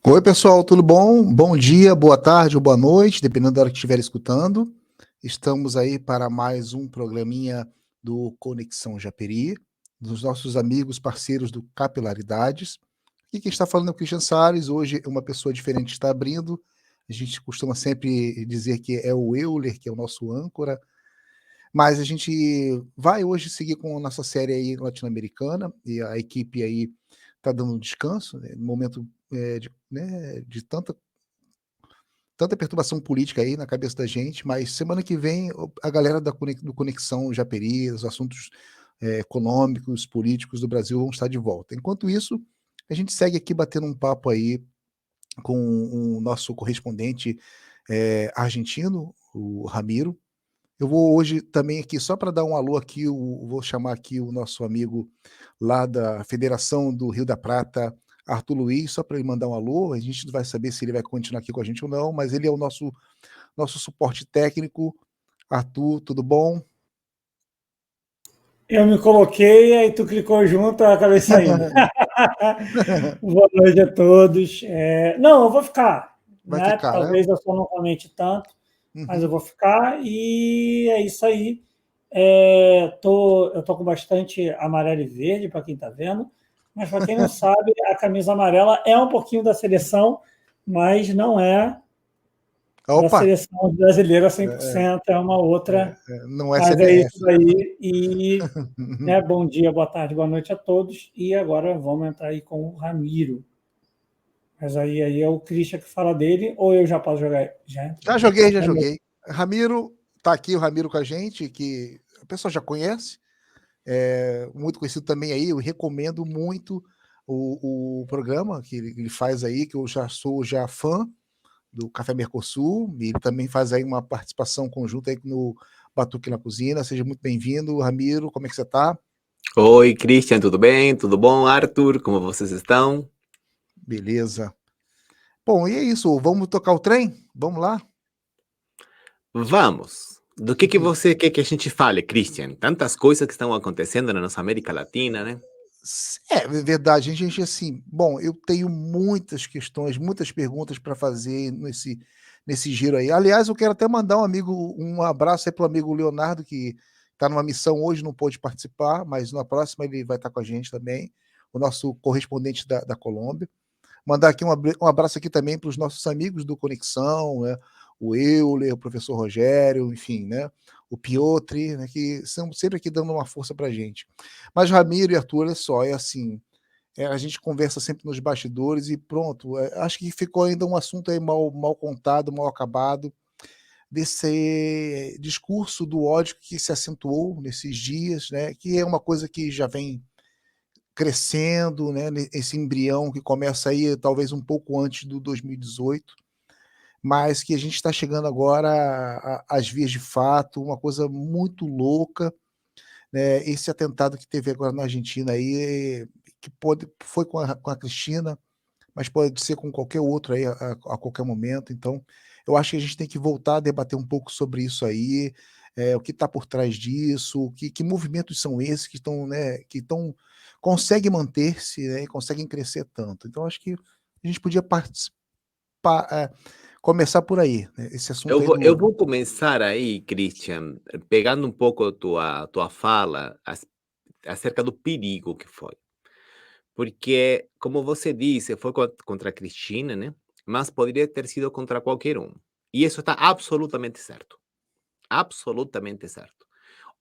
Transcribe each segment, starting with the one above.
Oi, pessoal, tudo bom? Bom dia, boa tarde ou boa noite, dependendo da hora que estiver escutando. Estamos aí para mais um programinha do Conexão Japeri, dos nossos amigos parceiros do Capilaridades. E quem está falando é o Christian Salles. Hoje uma pessoa diferente está abrindo. A gente costuma sempre dizer que é o Euler, que é o nosso âncora, mas a gente vai hoje seguir com a nossa série aí latino-americana, e a equipe aí está dando um descanso, né, no momento de tanta perturbação política aí na cabeça da gente, mas semana que vem a galera do Conexão Japeri, os assuntos econômicos, políticos do Brasil vão estar de volta. Enquanto isso, a gente segue aqui batendo um papo aí com o nosso correspondente argentino, o Ramiro. Eu vou hoje também aqui, só para dar um alô aqui, vou chamar aqui o nosso amigo lá da Federação do Rio da Prata, Arthur Luiz, só para ele mandar um alô. A gente não vai saber se ele vai continuar aqui com a gente ou não, mas ele é o nosso suporte técnico. Arthur, tudo bom? Eu me coloquei, aí tu clicou junto, eu acabei saindo. Boa noite a todos. Não, eu vou ficar, Vai né? ficar, né? Talvez eu só não comente tanto, mas eu Uhum. vou ficar e é isso aí. Eu tô com bastante amarelo e verde para quem está vendo, mas para quem não sabe, a camisa amarela é um pouquinho da seleção, mas não é da Opa! seleção brasileira É, é, 100%, é uma outra. não é Mas é isso CBF. aí. E bom dia, boa tarde, boa noite a todos. E agora vamos entrar aí com o Ramiro. Mas aí é o Christian que fala dele, ou eu já posso jogar? Já? Já joguei, já Ramiro. joguei. Ramiro, tá aqui o Ramiro com a gente, que a pessoa já conhece. Muito conhecido também aí, eu recomendo muito o programa que ele faz aí, que eu já sou fã do Café Mercosul, e ele também faz aí uma participação conjunta aí no Batuque na Cozinha. Seja muito bem-vindo, Ramiro, como é que você tá? Oi, Christian, tudo bem? Tudo bom, Arthur? Como vocês estão? Beleza. Bom, e é isso, vamos tocar o trem? Vamos lá? Vamos! Do que você quer que a gente fale, Christian? Tantas coisas que estão acontecendo na nossa América Latina, né? É verdade, a gente assim, bom, eu tenho muitas questões, muitas perguntas para fazer nesse giro aí. Aliás, eu quero até mandar um abraço aí pro amigo Leonardo, que está numa missão hoje, não pôde participar, mas na próxima ele vai estar com a gente também, o nosso correspondente da Colômbia. Mandar aqui um abraço aqui também para os nossos amigos do Conexão, né? O Euler, o professor Rogério, enfim, né? O Piotr, né? Que estão sempre aqui dando uma força para a gente. Mas Ramiro e Arthur, olha só, é assim, a gente conversa sempre nos bastidores e pronto. Acho que ficou ainda um assunto aí mal contado, mal acabado, desse discurso do ódio que se acentuou nesses dias, né? Que é uma coisa que já vem crescendo, né, esse embrião que começa aí talvez um pouco antes do 2018, mas que a gente está chegando agora às vias de fato, uma coisa muito louca, né? Esse atentado que teve agora na Argentina aí, que foi com a Cristina, mas pode ser com qualquer outro aí a qualquer momento. Então, eu acho que a gente tem que voltar a debater um pouco sobre isso aí, o que está por trás disso, que movimentos são esses que estão, né, conseguem manter-se, né, e conseguem crescer tanto. Então, acho que a gente podia começar por aí, né, esse assunto Eu aí vou, eu do. vou começar aí, Christian, pegando um pouco a tua fala acerca do perigo que foi. Porque, como você disse, foi contra a Cristina, né? Mas poderia ter sido contra qualquer um. E isso está absolutamente certo. Absolutamente certo.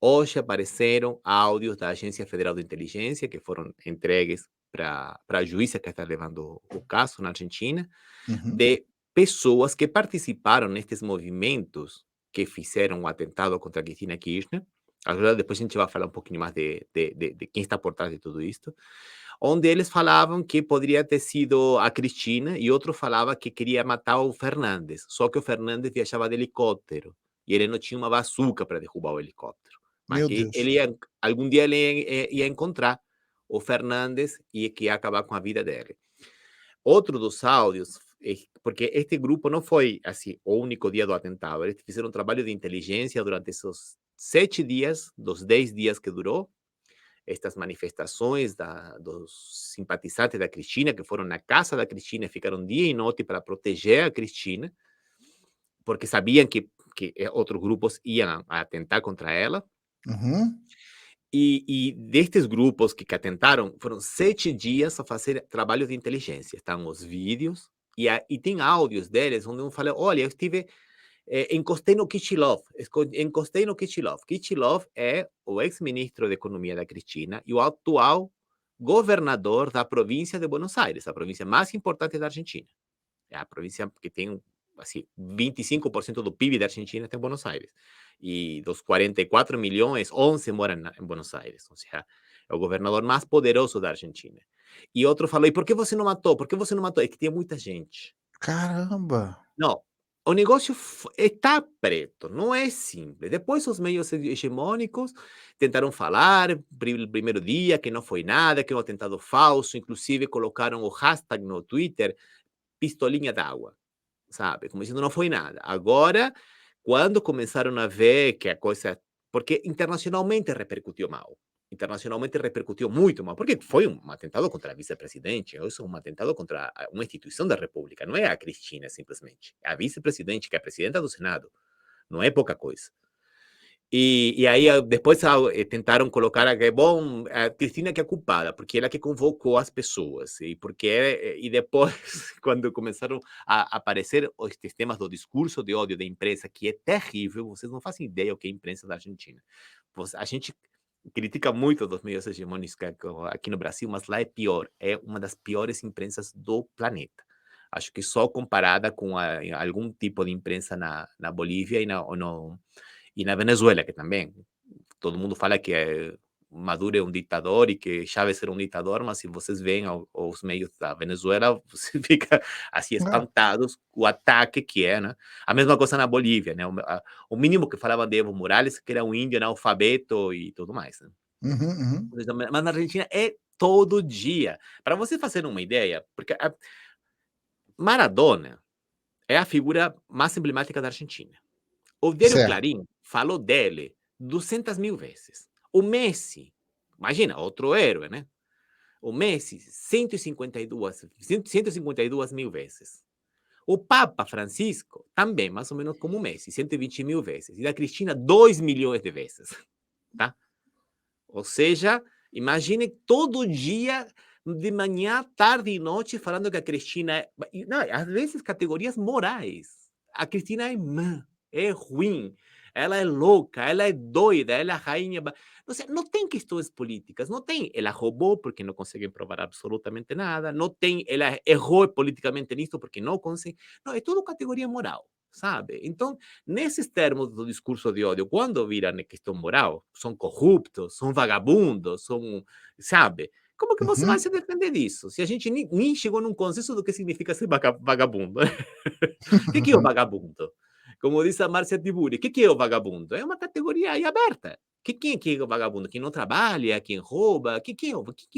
Hoje apareceram áudios da Agência Federal de Inteligência que foram entregues para a juíza que está levando o caso na Argentina, Uhum. de pessoas que participaram nestes movimentos que fizeram o atentado contra a Cristina Kirchner. Agora, depois a gente vai falar um pouquinho mais de quem está por trás de tudo isso. Onde eles falavam que poderia ter sido a Cristina e outro falava que queria matar o Fernandes. Só que o Fernandes viajava de helicóptero e ele não tinha uma bazuca para derrubar o helicóptero. Mas Meu que Deus. algum dia ele ia encontrar o Fernandes e que ia acabar com a vida dele. Outro dos áudios, porque este grupo não foi assim o único dia do atentado, eles fizeram um trabalho de inteligência durante esses 7 dias, dos 10 dias que durou, estas manifestações dos simpatizantes da Cristina, que foram na casa da Cristina e ficaram dia e noite para proteger a Cristina, porque sabiam que outros grupos iam atentar contra ela. Uhum. E destes grupos que atentaram, foram 7 dias a fazer trabalho de inteligência. Estão os vídeos e tem áudios deles onde um fala: olha, eu estive, encostei no Kichilov, encostei no Kichilov. Kichilov é o ex-ministro de Economia da Cristina e o atual governador da província de Buenos Aires, a província mais importante da Argentina. É a província que tem assim, 25% do PIB da Argentina está em Buenos Aires. E dos 44 milhões, 11 moram em Buenos Aires. Ou seja, é o governador mais poderoso da Argentina. E outro falou: e por que você não matou? Por que você não matou? É que tinha muita gente. Caramba! Não, o negócio está preto, não é simples. Depois os meios hegemônicos tentaram falar, primeiro dia, que não foi nada, que é um atentado falso. Inclusive colocaram o hashtag no Twitter, pistolinha d'água, sabe? Como dizendo, não foi nada. Agora, quando começaram a ver que a coisa. Porque internacionalmente repercutiu mal. Internacionalmente repercutiu muito mal, porque foi um atentado contra a vice-presidente, isso é um atentado contra uma instituição da República, não é a Cristina simplesmente, é a vice-presidente, que é a presidenta do Senado, não é pouca coisa. E aí depois tentaram colocar que, bom, a Cristina que é culpada, porque ela que convocou as pessoas, e porque e depois, quando começaram a aparecer estes temas do discurso de ódio da imprensa, que é terrível, vocês não fazem ideia o que é a imprensa da Argentina. A gente critica muito dos meios hegemônicos aqui no Brasil, mas lá é pior, é uma das piores imprensas do planeta. Acho que só comparada com algum tipo de imprensa na Bolívia e na Venezuela, que também todo mundo fala que Maduro é um ditador e que Chávez era um ditador, mas se vocês veem os meios da Venezuela, você fica assim É. espantados com o ataque que é, né? A mesma coisa na Bolívia, né? O mínimo que falavam de Evo Morales, que era um índio analfabeto e tudo mais, né? Uhum, uhum. Mas na Argentina é todo dia. Para você fazer uma ideia, porque Maradona é a figura mais emblemática da Argentina. O diário Certo. Clarim falou dele 200 mil vezes. O Messi, imagina, outro héroe, né? O Messi, 152 mil vezes. O Papa Francisco, também, mais ou menos como o Messi, 120 mil vezes. E a Cristina, 2 milhões de vezes. Tá? Ou seja, imagine todo dia, de manhã, tarde e noite, falando que a Cristina é. Não, às vezes, categorias morais. A Cristina é má, é ruim, ela é louca, ela é doida, ela é a rainha. Ou seja, não tem questões políticas, não tem. Ela roubou porque não conseguem provar absolutamente nada, não tem. Ela errou politicamente nisso porque não consegue. Não, é tudo categoria moral, sabe? Então, nesses termos do discurso de ódio, quando viram questão moral, são corruptos, são vagabundos, são, sabe? Como que você vai Uhum. se defender disso? Se a gente nem chegou num consenso do que significa ser vagabundo. O que é o vagabundo? Como diz a Márcia Tiburi, o que é o vagabundo? É uma categoria aí aberta. Quem que é o vagabundo? Quem não trabalha, quem rouba? Que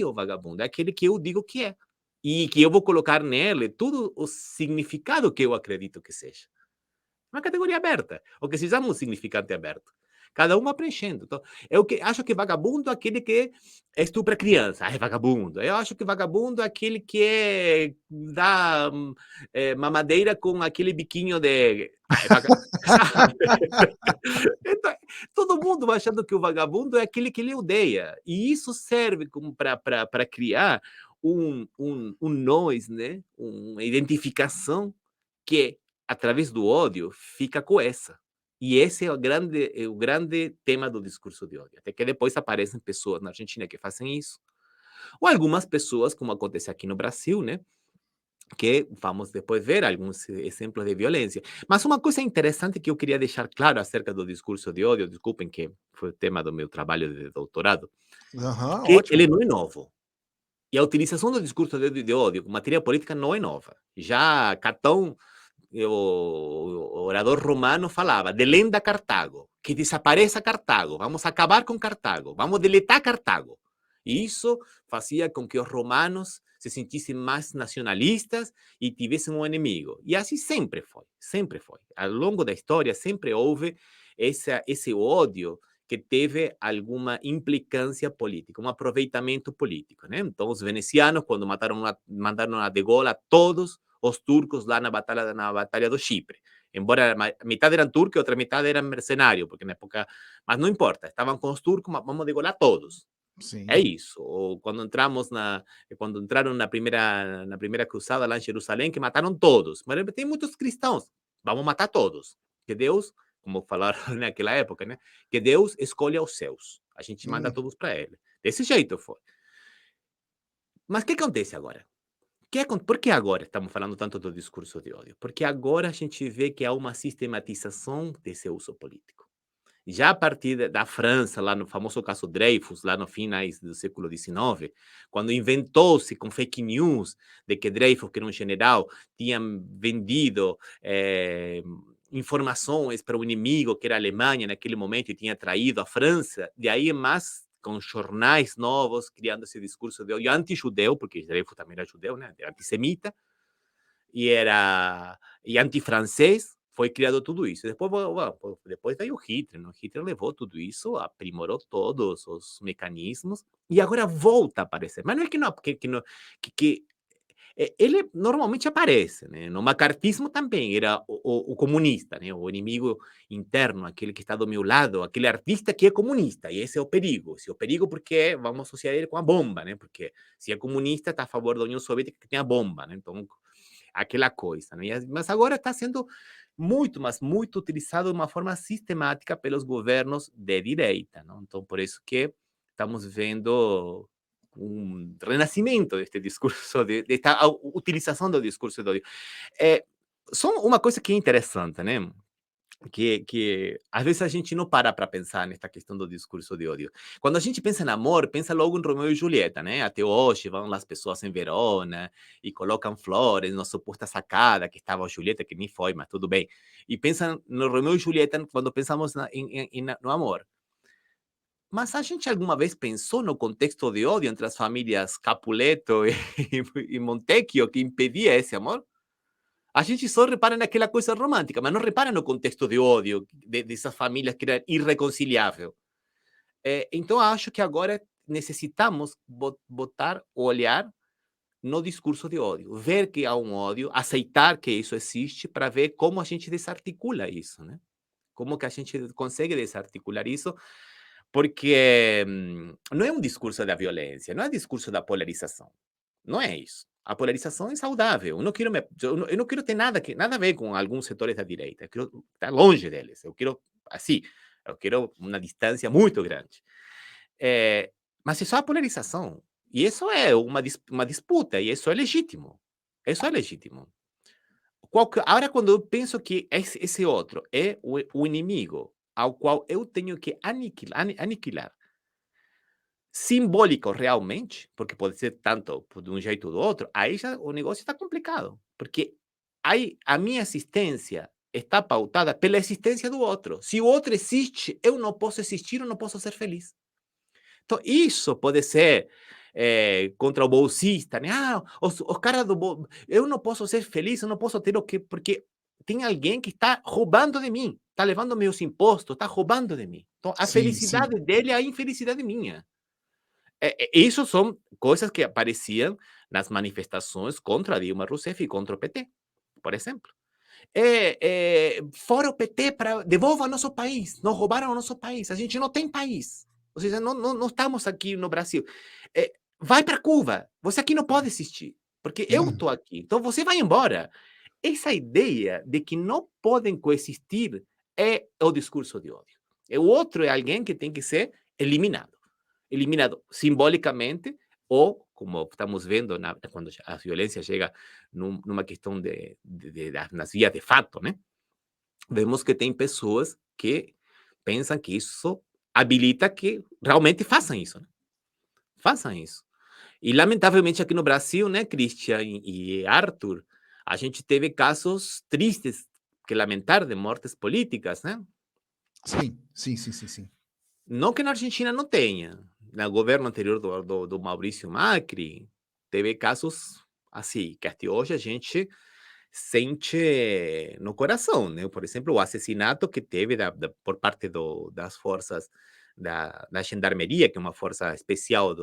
é o vagabundo? É aquele que eu digo que é. E que eu vou colocar nele todo o significado que eu acredito que seja. Uma categoria aberta, o que se chama um significante aberto. Cada um vai preenchendo. Então, eu acho que vagabundo é aquele que estupra criança. Ah, é vagabundo. Eu acho que vagabundo é aquele que dá mamadeira com aquele biquinho de. Ah, é vagabundo. Então, todo mundo vai achando que o vagabundo é aquele que ele odeia. E isso serve para criar um nós, né? Uma identificação que através do ódio, fica coesa. E esse é o grande tema do discurso de ódio. Até que depois aparecem pessoas na Argentina que fazem isso. Ou algumas pessoas, como acontece aqui no Brasil, né? Que vamos depois ver alguns exemplos de violência. Mas uma coisa interessante que eu queria deixar claro acerca do discurso de ódio, desculpem que foi o tema do meu trabalho de doutorado, Aham, que ótimo. ele não é novo. E a utilização do discurso de ódio com matéria política não é nova. Já Catão, o orador romano falava de lenda Cartago, que desapareça Cartago, vamos acabar com Cartago, vamos deletar Cartago. E isso fazia com que os romanos se sentissem mais nacionalistas e tivessem um inimigo. E assim sempre foi, sempre foi. Ao longo da história sempre houve esse ódio que teve alguma implicância política, um aproveitamento político, né? Então, os venezianos, quando mandaram a de Gaulle a todos os turcos lá na batalha do Chipre. Embora metade eram turcos e outra metade eram mercenários, porque na época... Mas não importa, estavam com os turcos, mas vamos degolar todos. Sim. É isso. Ou quando entraram na primeira cruzada lá em Jerusalém, que mataram todos. Mas tem muitos cristãos. Vamos matar todos. Que Deus, como falaram naquela época, né? Que Deus escolhe os seus. A gente manda todos para ele. Desse jeito foi. Mas o que acontece agora? Por que agora estamos falando tanto do discurso de ódio? Porque agora a gente vê que há uma sistematização desse uso político. Já a partir da França, lá no famoso caso Dreyfus, lá no finais do século XIX, quando inventou-se com fake news de que Dreyfus, que era um general, tinha vendido informações para o inimigo, que era a Alemanha naquele momento, e tinha traído a França, de aí em mais, com jornais novos, criando esse discurso de ódio anti-judeu, porque Dreyfus também era judeu, né? Era antissemita, e anti-francês, foi criado tudo isso. Depois veio o Hitler, né? Hitler levou tudo isso, aprimorou todos os mecanismos, e agora volta a aparecer. Mas não é que não, ele normalmente aparece, né? No macartismo também era o comunista, né? O inimigo interno, aquele que está do meu lado, aquele artista que é comunista, e esse é o perigo. Esse é o perigo porque vamos associar ele com a bomba, né? Porque se é comunista, está a favor da União Soviética que tem a bomba, né? Então, aquela coisa, né? Mas agora está sendo muito, mas muito utilizado de uma forma sistemática pelos governos de direita, não? Então, por isso que estamos vendo um renascimento deste discurso, desta utilização do discurso do ódio. Só uma coisa que é interessante, né? Que às vezes a gente não para pensar nesta questão do discurso de ódio. Quando a gente pensa em amor, pensa logo em Romeu e Julieta, né? Até hoje vão lá as pessoas em Verona e colocam flores na suposta sacada que estava a Julieta, que nem foi, mas tudo bem. E pensam no Romeu e Julieta quando pensamos no amor. Mas a gente alguma vez pensou no contexto de ódio entre as famílias Capuleto e Montecchio que impedia esse amor? A gente só repara naquela coisa romântica, mas não repara no contexto de ódio dessas famílias que era irreconciliável. Então, acho que agora necessitamos botar o olhar no discurso de ódio, ver que há um ódio, aceitar que isso existe para ver como a gente desarticula isso, né? Como que a gente consegue desarticular isso, porque não é um discurso da violência, não é um discurso da polarização. Não é isso. A polarização é saudável. Eu não quero ter nada a ver com alguns setores da direita. Eu quero estar longe deles. Eu quero, assim, eu quero uma distância muito grande. Mas é só a polarização. E isso é uma disputa, e isso é legítimo. Isso é legítimo. Agora, quando eu penso que esse outro é o inimigo ao qual eu tenho que aniquilar simbólico realmente, porque pode ser tanto de um jeito ou do outro, aí já o negócio está complicado, porque aí a minha existência está pautada pela existência do outro. Se o outro existe, eu não posso existir, eu não posso ser feliz. Então, isso pode ser contra o bolsista, né? Os caras eu não posso ser feliz, eu não posso ter o que... Porque tem alguém que está roubando de mim, está levando meus impostos, está roubando de mim. Então, a Sim, sim. felicidade dele é a infelicidade minha. Isso são coisas que apareciam nas manifestações contra Dilma Rousseff e contra o PT, por exemplo. Fora o PT, devolva nosso país, nos roubaram o nosso país, a gente não tem país. Ou seja, não estamos aqui no Brasil. Vai para Cuba, você aqui não pode existir, porque eu estou aqui, então você vai embora. Essa ideia de que não podem coexistir é o discurso de ódio. O outro é alguém que tem que ser eliminado simbolicamente, ou, como estamos vendo, quando a violência chega numa questão nas vias de fato, né? Vemos que tem pessoas que pensam que isso habilita que realmente façam isso, né? Façam isso. E, lamentavelmente, aqui no Brasil, né, Christian e Arthur, a gente teve casos tristes que lamentar de mortes políticas, né? Sim. Não que na Argentina não tenha. No governo anterior do Maurício Macri, teve casos assim, que até hoje a gente sente no coração, né? Por exemplo, o assassinato que teve por parte das forças da Gendarmeria, que é uma força especial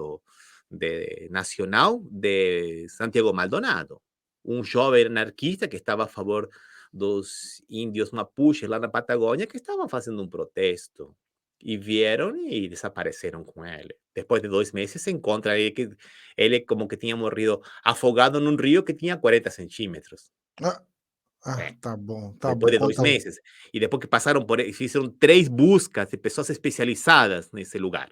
nacional de Santiago Maldonado. Um jovem anarquista que estava a favor dos índios mapuches lá na Patagônia, que estavam fazendo um protesto. E vieram e desapareceram com ele. Depois de 2 meses se encontra ele como que tinha morrido afogado num rio que tinha 40 centímetros. É. Tá bom, Depois de 2 conta. meses. E depois que passaram fizeram 3 buscas de pessoas especializadas nesse lugar.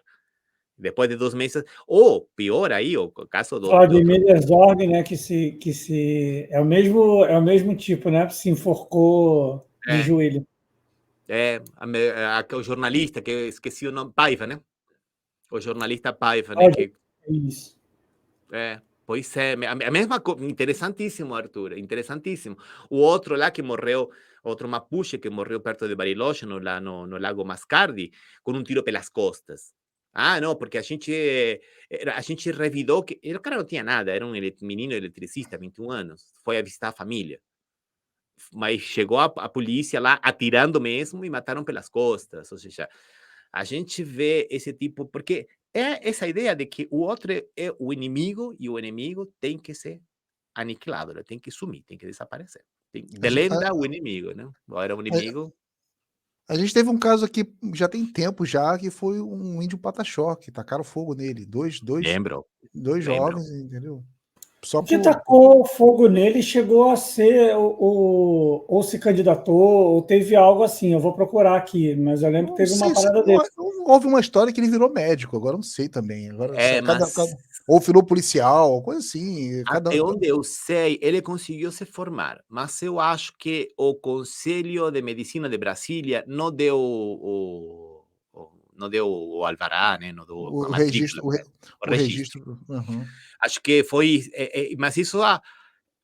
Depois de 2 meses, ou pior aí, o caso do outro. Vladimir Herzog, né, é o mesmo tipo, né? Se enforcou de joelho. O jornalista, que eu esqueci o nome, Paiva, né? O jornalista Paiva, né? Isso. Pois é, a mesma coisa, interessantíssimo, Arthur, interessantíssimo. O outro lá que morreu, outro mapuche que morreu perto de Bariloche, lá no Lago Mascardi, com um tiro pelas costas. Ah, não, porque a gente revidou que o cara não tinha nada, era um menino eletricista, 21 anos, foi a visitar a família. Mas chegou a polícia lá atirando mesmo e mataram pelas costas. Ou seja, a gente vê esse tipo, porque é essa ideia de que o outro é o inimigo e o inimigo tem que ser aniquilado, ele tem que sumir, tem que desaparecer. Delenda o inimigo, né? Agora o inimigo. A gente teve um caso aqui, já tem tempo já, que foi um índio pata-choque, tacaram fogo nele, dois Lembro. jovens, entendeu? Só O que por... tacou fogo nele chegou a ser ou se candidatou, ou teve algo assim. Eu vou procurar aqui, mas eu lembro que teve uma parada dele. Houve uma história que ele virou médico, agora não sei também. Agora, Mas ou virou policial, coisa assim. até onde eu sei, ele conseguiu se formar, mas eu acho que o Conselho de Medicina de Brasília não deu não deu o alvará, né? Não deu a matrícula, o registro. Uhum. Acho que foi, mas isso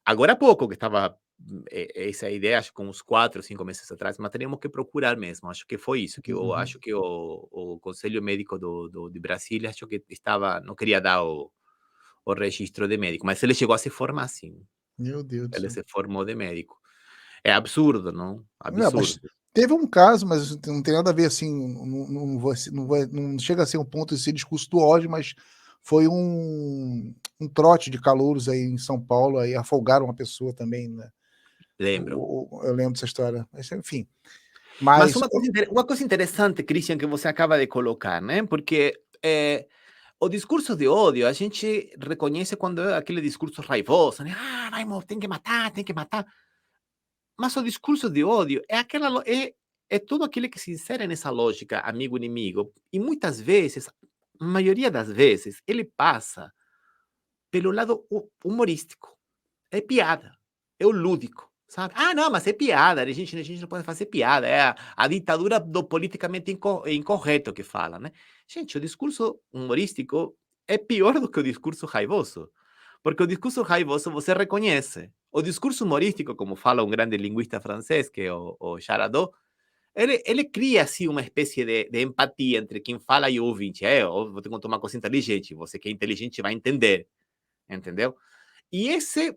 agora há pouco que estava essa ideia, acho que uns 4 ou 5 meses atrás, mas teríamos que procurar mesmo. Acho que foi isso, que eu acho que o Conselho Médico de Brasília, acho que não queria dar o registro de médico, mas ele chegou a se formar sim. Meu Deus do Ele céu. se formou de médico. É absurdo, não? Não, mas Absurdo. teve um caso, mas não tem nada a ver assim, não chega a ser um ponto de ser discurso do ódio, mas foi um trote de calouros aí em São Paulo, aí afogaram uma pessoa também, né? Lembro. Eu lembro dessa história, mas enfim. Mas Mas uma coisa interessante, Christian, que você acaba de colocar, né? Porque o discurso de ódio, a gente reconhece quando é aquele discurso raivoso, né? Ah, vamos, tem que matar, tem que matar. Mas o discurso de ódio é tudo aquilo que se insere nessa lógica amigo-inimigo. E muitas vezes, a maioria das vezes, ele passa pelo lado humorístico. É piada, é o lúdico, sabe? Ah, não, mas é piada, a gente não pode fazer piada, é a ditadura do politicamente incorreto que fala, né? Gente, o discurso humorístico é pior do que o discurso raivoso, porque o discurso raivoso você reconhece. O discurso humorístico, como fala um grande linguista francês, que é o Charadot, ele cria assim uma espécie de empatia entre quem fala e o ouvinte. Eu vou te contar uma coisa inteligente, você que é inteligente vai entender, entendeu? E esse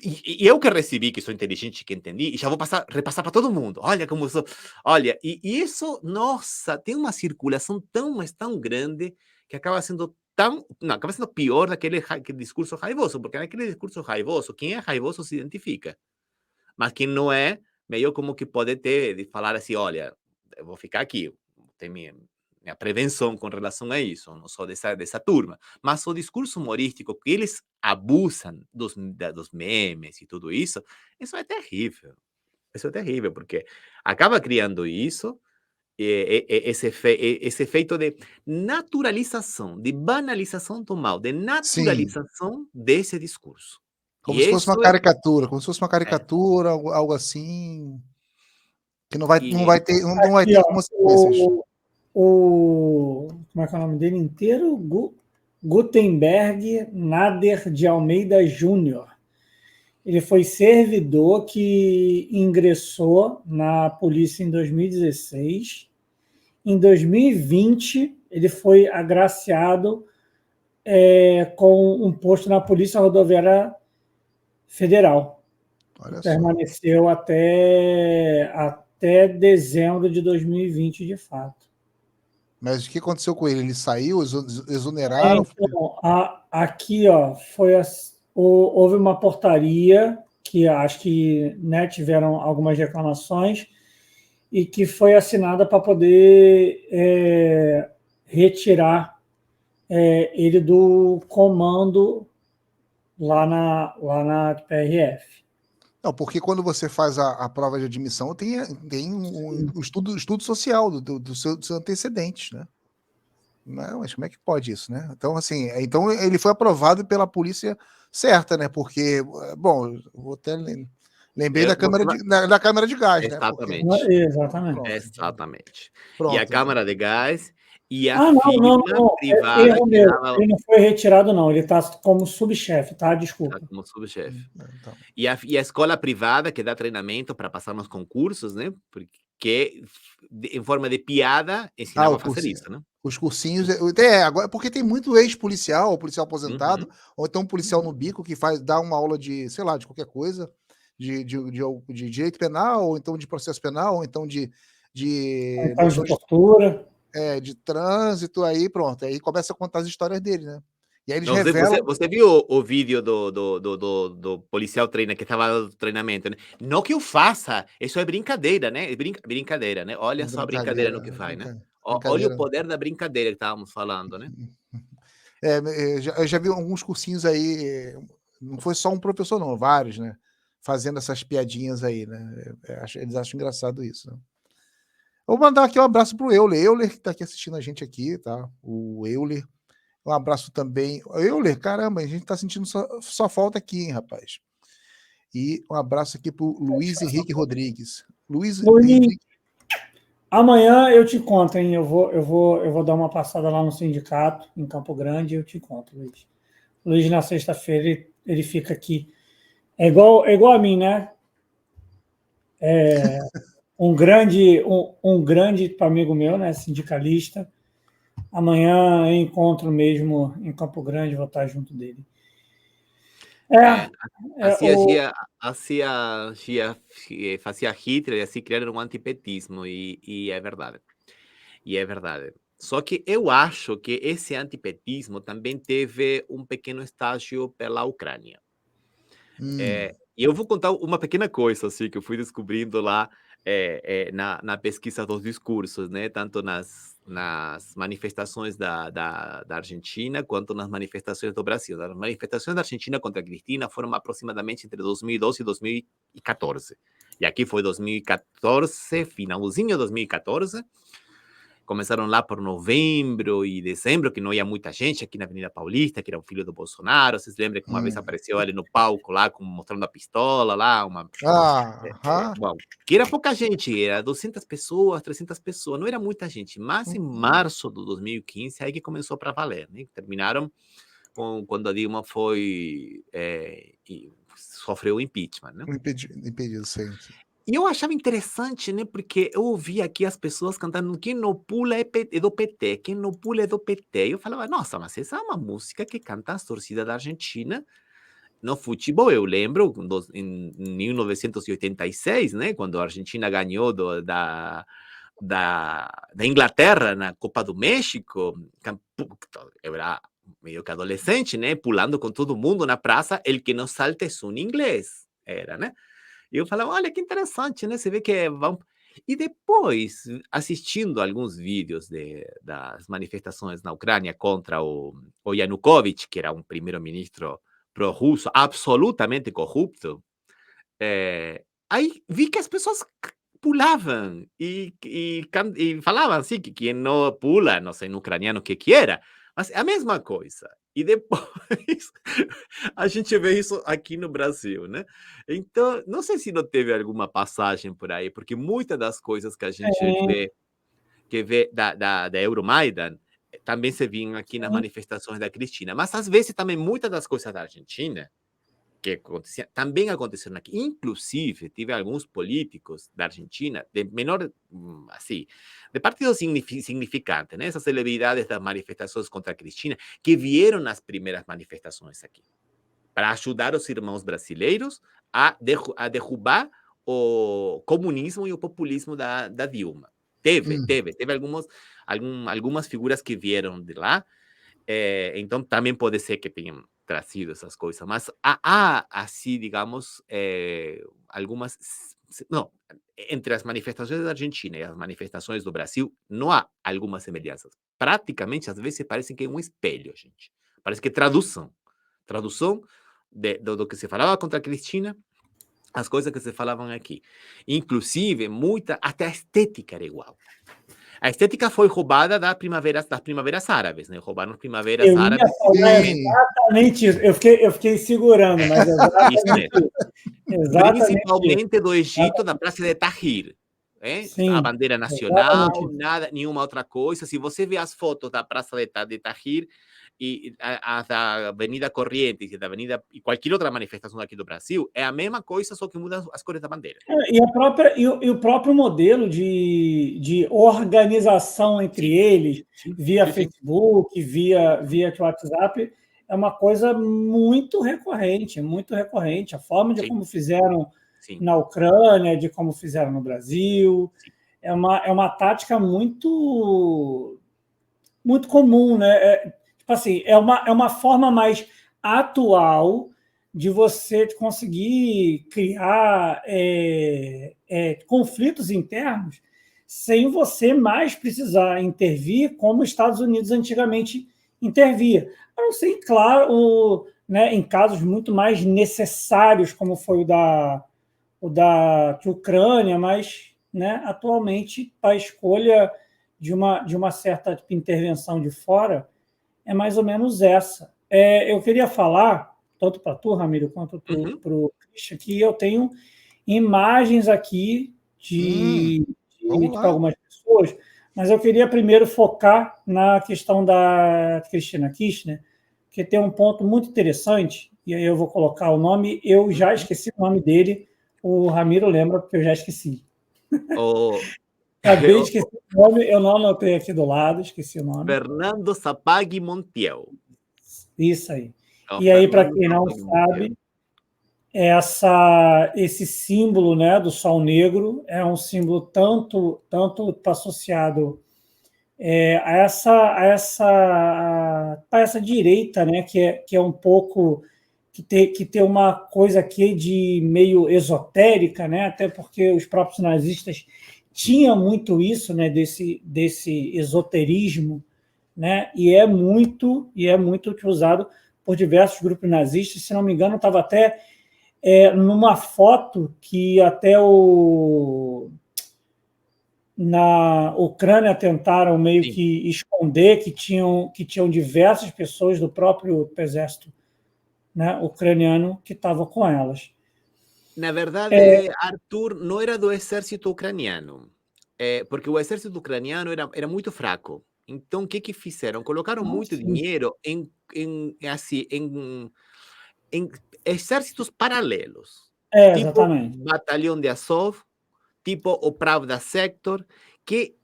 e eu que recebi, que sou inteligente, que entendi, e já vou repassar para todo mundo. Olha como eu sou. Olha, e isso, nossa, tem uma circulação mas tão grande que acaba sendo não, acaba sendo pior daquele discurso raivoso, porque naquele discurso raivoso, quem é raivoso se identifica. Mas quem não é, meio como que pode ter, de falar assim, olha, eu vou ficar aqui, tem minha prevenção com relação a isso, não sou dessa turma. Mas o discurso humorístico, que eles abusam dos memes e tudo isso é terrível. Isso é terrível, porque acaba criando isso, esse efeito de naturalização, de banalização do mal, de sim, naturalização desse discurso. como E se fosse uma isso caricatura, como se fosse uma é, caricatura, algo assim, que não e vai ter, não vai Aqui, ter ó, consequências. como é que é o nome dele inteiro? Gutenberg Nader de Almeida Júnior. Ele foi servidor que ingressou na polícia em 2016. Em 2020, ele foi agraciado com um posto na Polícia Rodoviária Federal. Olha só. Permaneceu até dezembro de 2020, de fato. Mas o que aconteceu com ele? Ele saiu, exoneraram? Então, aqui, ó, houve uma portaria que acho que, né, tiveram algumas reclamações e que foi assinada para poder retirar ele do comando lá na PRF. Não, porque quando você faz a prova de admissão, tem um estudo social dos seus antecedentes, né? Não, mas como é que pode isso, né? Então, assim, então ele foi aprovado pela polícia certa, né? Porque, bom, vou até lembrei da câmara de gás, né? Porque, Exatamente. Exatamente. pronto, Exatamente. pronto, E a então. Câmara de Gás e a Não, firma privada erro que meu. dava Ele não foi retirado, não. Ele está como subchefe, tá? Desculpa. como subchefe. Então. E a escola privada que dá treinamento para passar nos concursos, né? Porque em forma de piada ensinava a fazer isso, né? Os cursinhos. Agora, porque tem muito ex-policial, ou policial aposentado, ou então um policial no bico que dá uma aula de, sei lá, de qualquer coisa, de direito penal, ou então de processo penal, ou então de tortura. De trânsito, aí pronto. Aí começa a contar as histórias dele, né? E aí eles Não, revelam. você viu o vídeo do policial que estava no treinamento, né? Não que eu faça, isso é brincadeira, né? É brincadeira, né? Olha só a brincadeira no que faz, né? Olha o poder da brincadeira que estávamos falando, né? Eu já vi alguns cursinhos aí, não foi só um professor, não, vários, né? Fazendo essas piadinhas aí, né? Eles acham engraçado isso, né? Vou mandar aqui um abraço pro Euler que tá aqui assistindo a gente aqui, tá? O Euler. Um abraço também. Euler, caramba, a gente tá sentindo só falta aqui, hein, rapaz? E um abraço aqui pro Luiz Henrique Rodrigues. Luiz Henrique. Amanhã eu te conto, hein? Eu vou dar uma passada lá no sindicato, em Campo Grande, e eu te conto, Luiz. Luiz, na sexta-feira, ele fica aqui. É igual a mim, né? Um grande amigo meu, né? Sindicalista. Amanhã eu encontro mesmo em Campo Grande, vou estar junto dele. Fazia Hitler, assim criaram um antipetismo, e é verdade. E é verdade. Só que eu acho que esse antipetismo também teve um pequeno estágio pela Ucrânia. E eu vou contar uma pequena coisa assim, que eu fui descobrindo lá na pesquisa dos discursos, né? Tanto nas manifestações da Argentina, quanto nas manifestações do Brasil. As manifestações da Argentina contra a Cristina foram aproximadamente entre 2012 e 2014. E aqui foi 2014, finalzinho de 2014. Começaram lá por novembro e dezembro, que não ia muita gente aqui na Avenida Paulista, que era o filho do Bolsonaro. Vocês lembram que uma vez apareceu ele no palco lá, mostrando a pistola lá? Bom, que era pouca gente, era 200 pessoas, 300 pessoas, não era muita gente. Mas em março de 2015, aí que começou para valer, né? Terminaram quando a Dilma sofreu o impeachment, né? Impedido, sim. E eu achava interessante, né? Porque eu ouvia aqui as pessoas cantando quem não pula é do PT, quem não pula é do PT. E eu falava, nossa, mas essa é uma música que canta as torcidas da Argentina no futebol. Eu lembro em 1986, né? Quando a Argentina ganhou da Inglaterra na Copa do México. Eu era meio que adolescente, né? Pulando com todo mundo na praça, el que não salta é um inglês. Era, né? E eu falava, olha que interessante, né? Você vê que vão. E depois, assistindo alguns vídeos das manifestações na Ucrânia contra o Yanukovych, que era um primeiro-ministro pró-russo, absolutamente corrupto, aí vi que as pessoas pulavam e falavam assim, que quem não pula, não sei em ucraniano o que era, mas é a mesma coisa. E depois a gente vê isso aqui no Brasil, né? Então, não sei se não teve alguma passagem por aí, porque muitas das coisas que a gente vê da Euromaidan também se viam aqui nas manifestações da Cristina. Mas, às vezes, também muitas das coisas da Argentina que também aconteceram aqui. Inclusive, tive alguns políticos da Argentina, de menor, assim, de partidos significantes, né? Essas celebridades das manifestações contra a Cristina, que vieram nas primeiras manifestações aqui, para ajudar os irmãos brasileiros a derrubar o comunismo e o populismo da Dilma. Teve algumas figuras que vieram de lá, então também pode ser que tenham trazido essas coisas, mas há assim, digamos, algumas... Não, entre as manifestações da Argentina e as manifestações do Brasil, não há algumas semelhanças. Praticamente, às vezes, parece que é um espelho, gente. Parece que é tradução do que se falava contra a Cristina, as coisas que se falavam aqui. Inclusive, até a estética era igual. A estética foi roubada das primaveras árabes, né? Roubaram as primaveras Eu ia árabes. falar exatamente isso. Eu fiquei segurando, mas exatamente Isso mesmo. isso. Exatamente isso. Principalmente do Egito, da Praça de Tahrir. Sim, A bandeira nacional, exatamente. nenhuma outra coisa. Se você vê as fotos da Praça de Tahrir e da Avenida Corrientes e qualquer outra manifestação aqui do Brasil, é a mesma coisa, só que muda as cores da bandeira. E o próprio modelo de organização entre eles, via Facebook, via WhatsApp, é uma coisa muito recorrente, muito recorrente. A forma de como fizeram na Ucrânia, de como fizeram no Brasil, é uma tática muito, muito comum, né? Tipo assim, é uma forma mais atual de você conseguir criar conflitos internos sem você mais precisar intervir como os Estados Unidos antigamente intervia. A não ser, claro, né, em casos muito mais necessários, como foi o da Ucrânia, mas, né, atualmente a escolha de uma certa intervenção de fora é mais ou menos essa. Eu queria falar, tanto para tu, Ramiro, quanto para o Christian, que eu tenho imagens aqui de algumas pessoas, mas eu queria primeiro focar na questão da Cristina Kirchner, que tem um ponto muito interessante, e aí eu vou colocar o nome, eu já esqueci o nome dele, o Ramiro lembra, porque eu já esqueci. Acabei de esquecer o nome, eu não anotei aqui do lado, esqueci o nome. Fernando Sapag Montiel. Isso aí. E aí, para quem não sabe, esse símbolo, né, do Sol Negro é um símbolo tanto está associado a essa direita, né, que é um pouco que tem uma coisa aqui de meio esotérica, né, até porque os próprios nazistas tinham muito isso, né, desse esoterismo, né, e é muito utilizado por diversos grupos nazistas. Se não me engano, estava até numa foto que até na Ucrânia tentaram meio que esconder que tinham diversas pessoas do próprio exército, né, ucraniano que estavam com elas. Na verdade, Arthur, não era do exército ucraniano, porque o exército ucraniano era muito fraco. Então, o que fizeram? Colocaram muito dinheiro em exércitos paralelos, tipo exatamente. Batalhão de Azov, tipo o Pravda Sector, que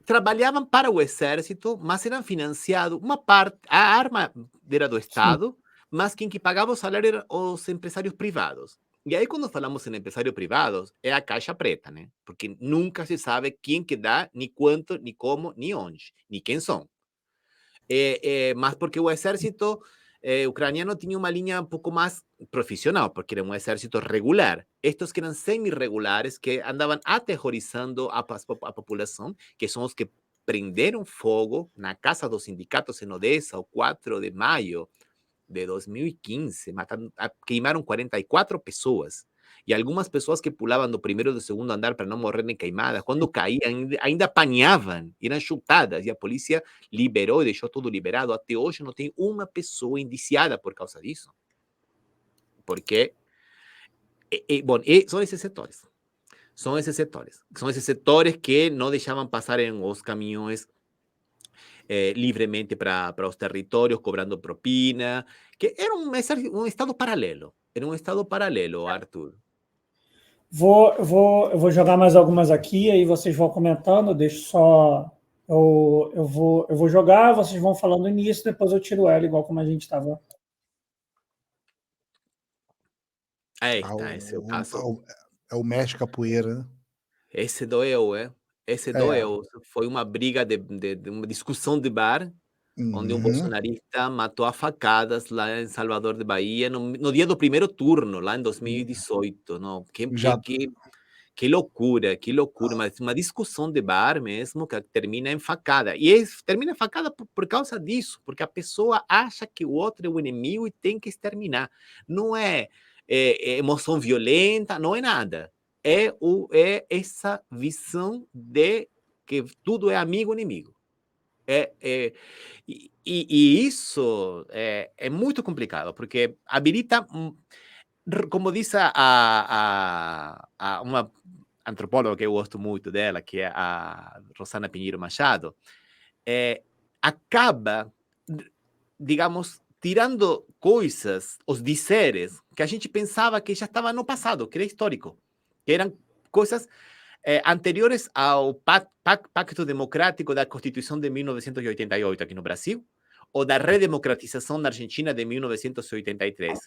trabalhavam para o exército, mas eram financiados, uma parte, a arma era do Estado, mas quem que pagava o salário eram os empresários privados. E aí, quando falamos em empresários privados, é a caixa preta, né? Porque nunca se sabe quem que dá, nem quanto, nem como, nem onde, nem quem são. Mas porque o exército ucraniano tinha uma linha um pouco mais profissional, porque era um exército regular. Estes que eram semi-regulares, que andavam aterrorizando a população, que são os que prenderam fogo na casa dos sindicatos em Odessa, o 4 de maio de 2015, queimaram 44 pessoas. E algumas pessoas que pulavam do primeiro e do segundo andar para não morrerem queimadas, quando caíam, ainda apanhavam, eram chutadas, e a polícia liberou e deixou tudo liberado. Até hoje não tem uma pessoa indiciada por causa disso. Porque, bom, são esses setores. São esses setores que não deixavam passar os caminhões livremente para os territórios, cobrando propina, que era um estado paralelo. Era um estado paralelo, Arthur. Eu vou jogar mais algumas aqui, aí vocês vão comentando, deixa só... Eu vou jogar, vocês vão falando nisso, depois eu tiro ela, igual como a gente estava. Eita, esse é o caso. É o Mestre Capoeira, né? Esse doeu, esse É. doeu. Foi uma briga de uma discussão de bar, onde um Uhum. bolsonarista matou a facadas lá em Salvador de Bahia, no dia do primeiro turno, lá em 2018, não, Já que loucura, mas uma discussão de bar mesmo, que termina em facada. E termina em facada por causa disso, porque a pessoa acha que o outro é o inimigo e tem que exterminar. Não é emoção violenta, não é nada. É essa visão de que tudo é amigo ou inimigo. É, é, e isso é muito complicado, porque habilita, como diz uma antropóloga que eu gosto muito dela, que é a Rosana Pinheiro Machado, acaba, digamos, tirando coisas, os dizeres, que a gente pensava que já estava no passado, que era histórico, que eram coisas anteriores ao Pacto Democrático da Constituição de 1988 aqui no Brasil, ou da redemocratização na Argentina de 1983.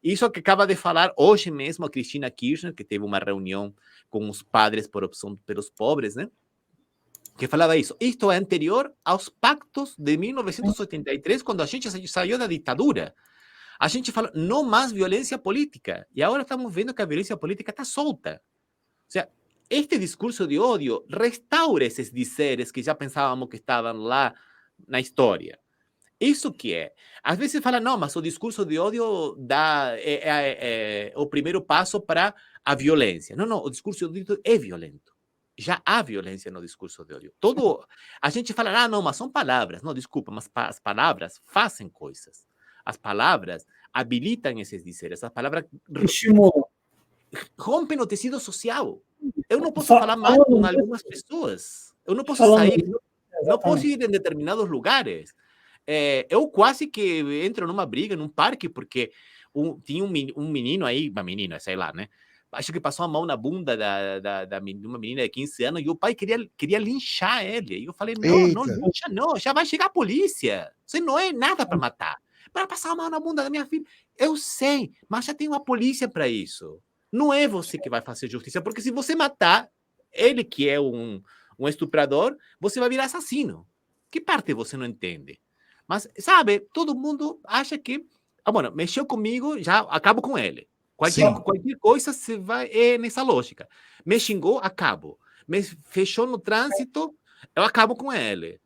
Isso que acaba de falar hoje mesmo a Cristina Kirchner, que teve uma reunião com os padres por opção pelos pobres, né? Que falava isso. Isto é anterior aos pactos de 1983, quando a gente saiu da ditadura. A gente fala, não mais violência política. E agora estamos vendo que a violência política está solta. Ou seja, este discurso de ódio restaura esses dizeres que já pensávamos que estavam lá na história. Isso que é. Às vezes fala, não, mas o discurso de ódio é o primeiro passo para a violência. Não, o discurso de ódio é violento. Já há violência no discurso de ódio. A gente fala, não, mas são palavras. Não, desculpa, mas as palavras fazem coisas. As palavras habilitam esses dizeres. As palavras Estimula. rompem o tecido social. Eu não posso Fa- falar mal falando com nisso- algumas pessoas. Eu não posso falando sair, nisso, não posso exatamente. ir em determinados lugares. Eu quase que entro numa briga, num parque, porque tinha um menino aí, uma menina, sei lá, né? Acho que passou a mão na bunda de uma menina de 15 anos e o pai queria linchar ele. E eu falei, não Eita, lincha não, já vai chegar a polícia. Você não é nada para matar. Para passar a mão na bunda da minha filha. Eu sei, mas já tem uma polícia para isso. Não é você que vai fazer justiça, porque se você matar ele, que é um estuprador, você vai virar assassino. Que parte você não entende? Mas, sabe, todo mundo acha que, bueno, mexeu comigo, já acabo com ele. Qualquer, sim. qualquer coisa você vai nessa lógica. Me xingou, acabo. Me fechou no trânsito, eu acabo com ele.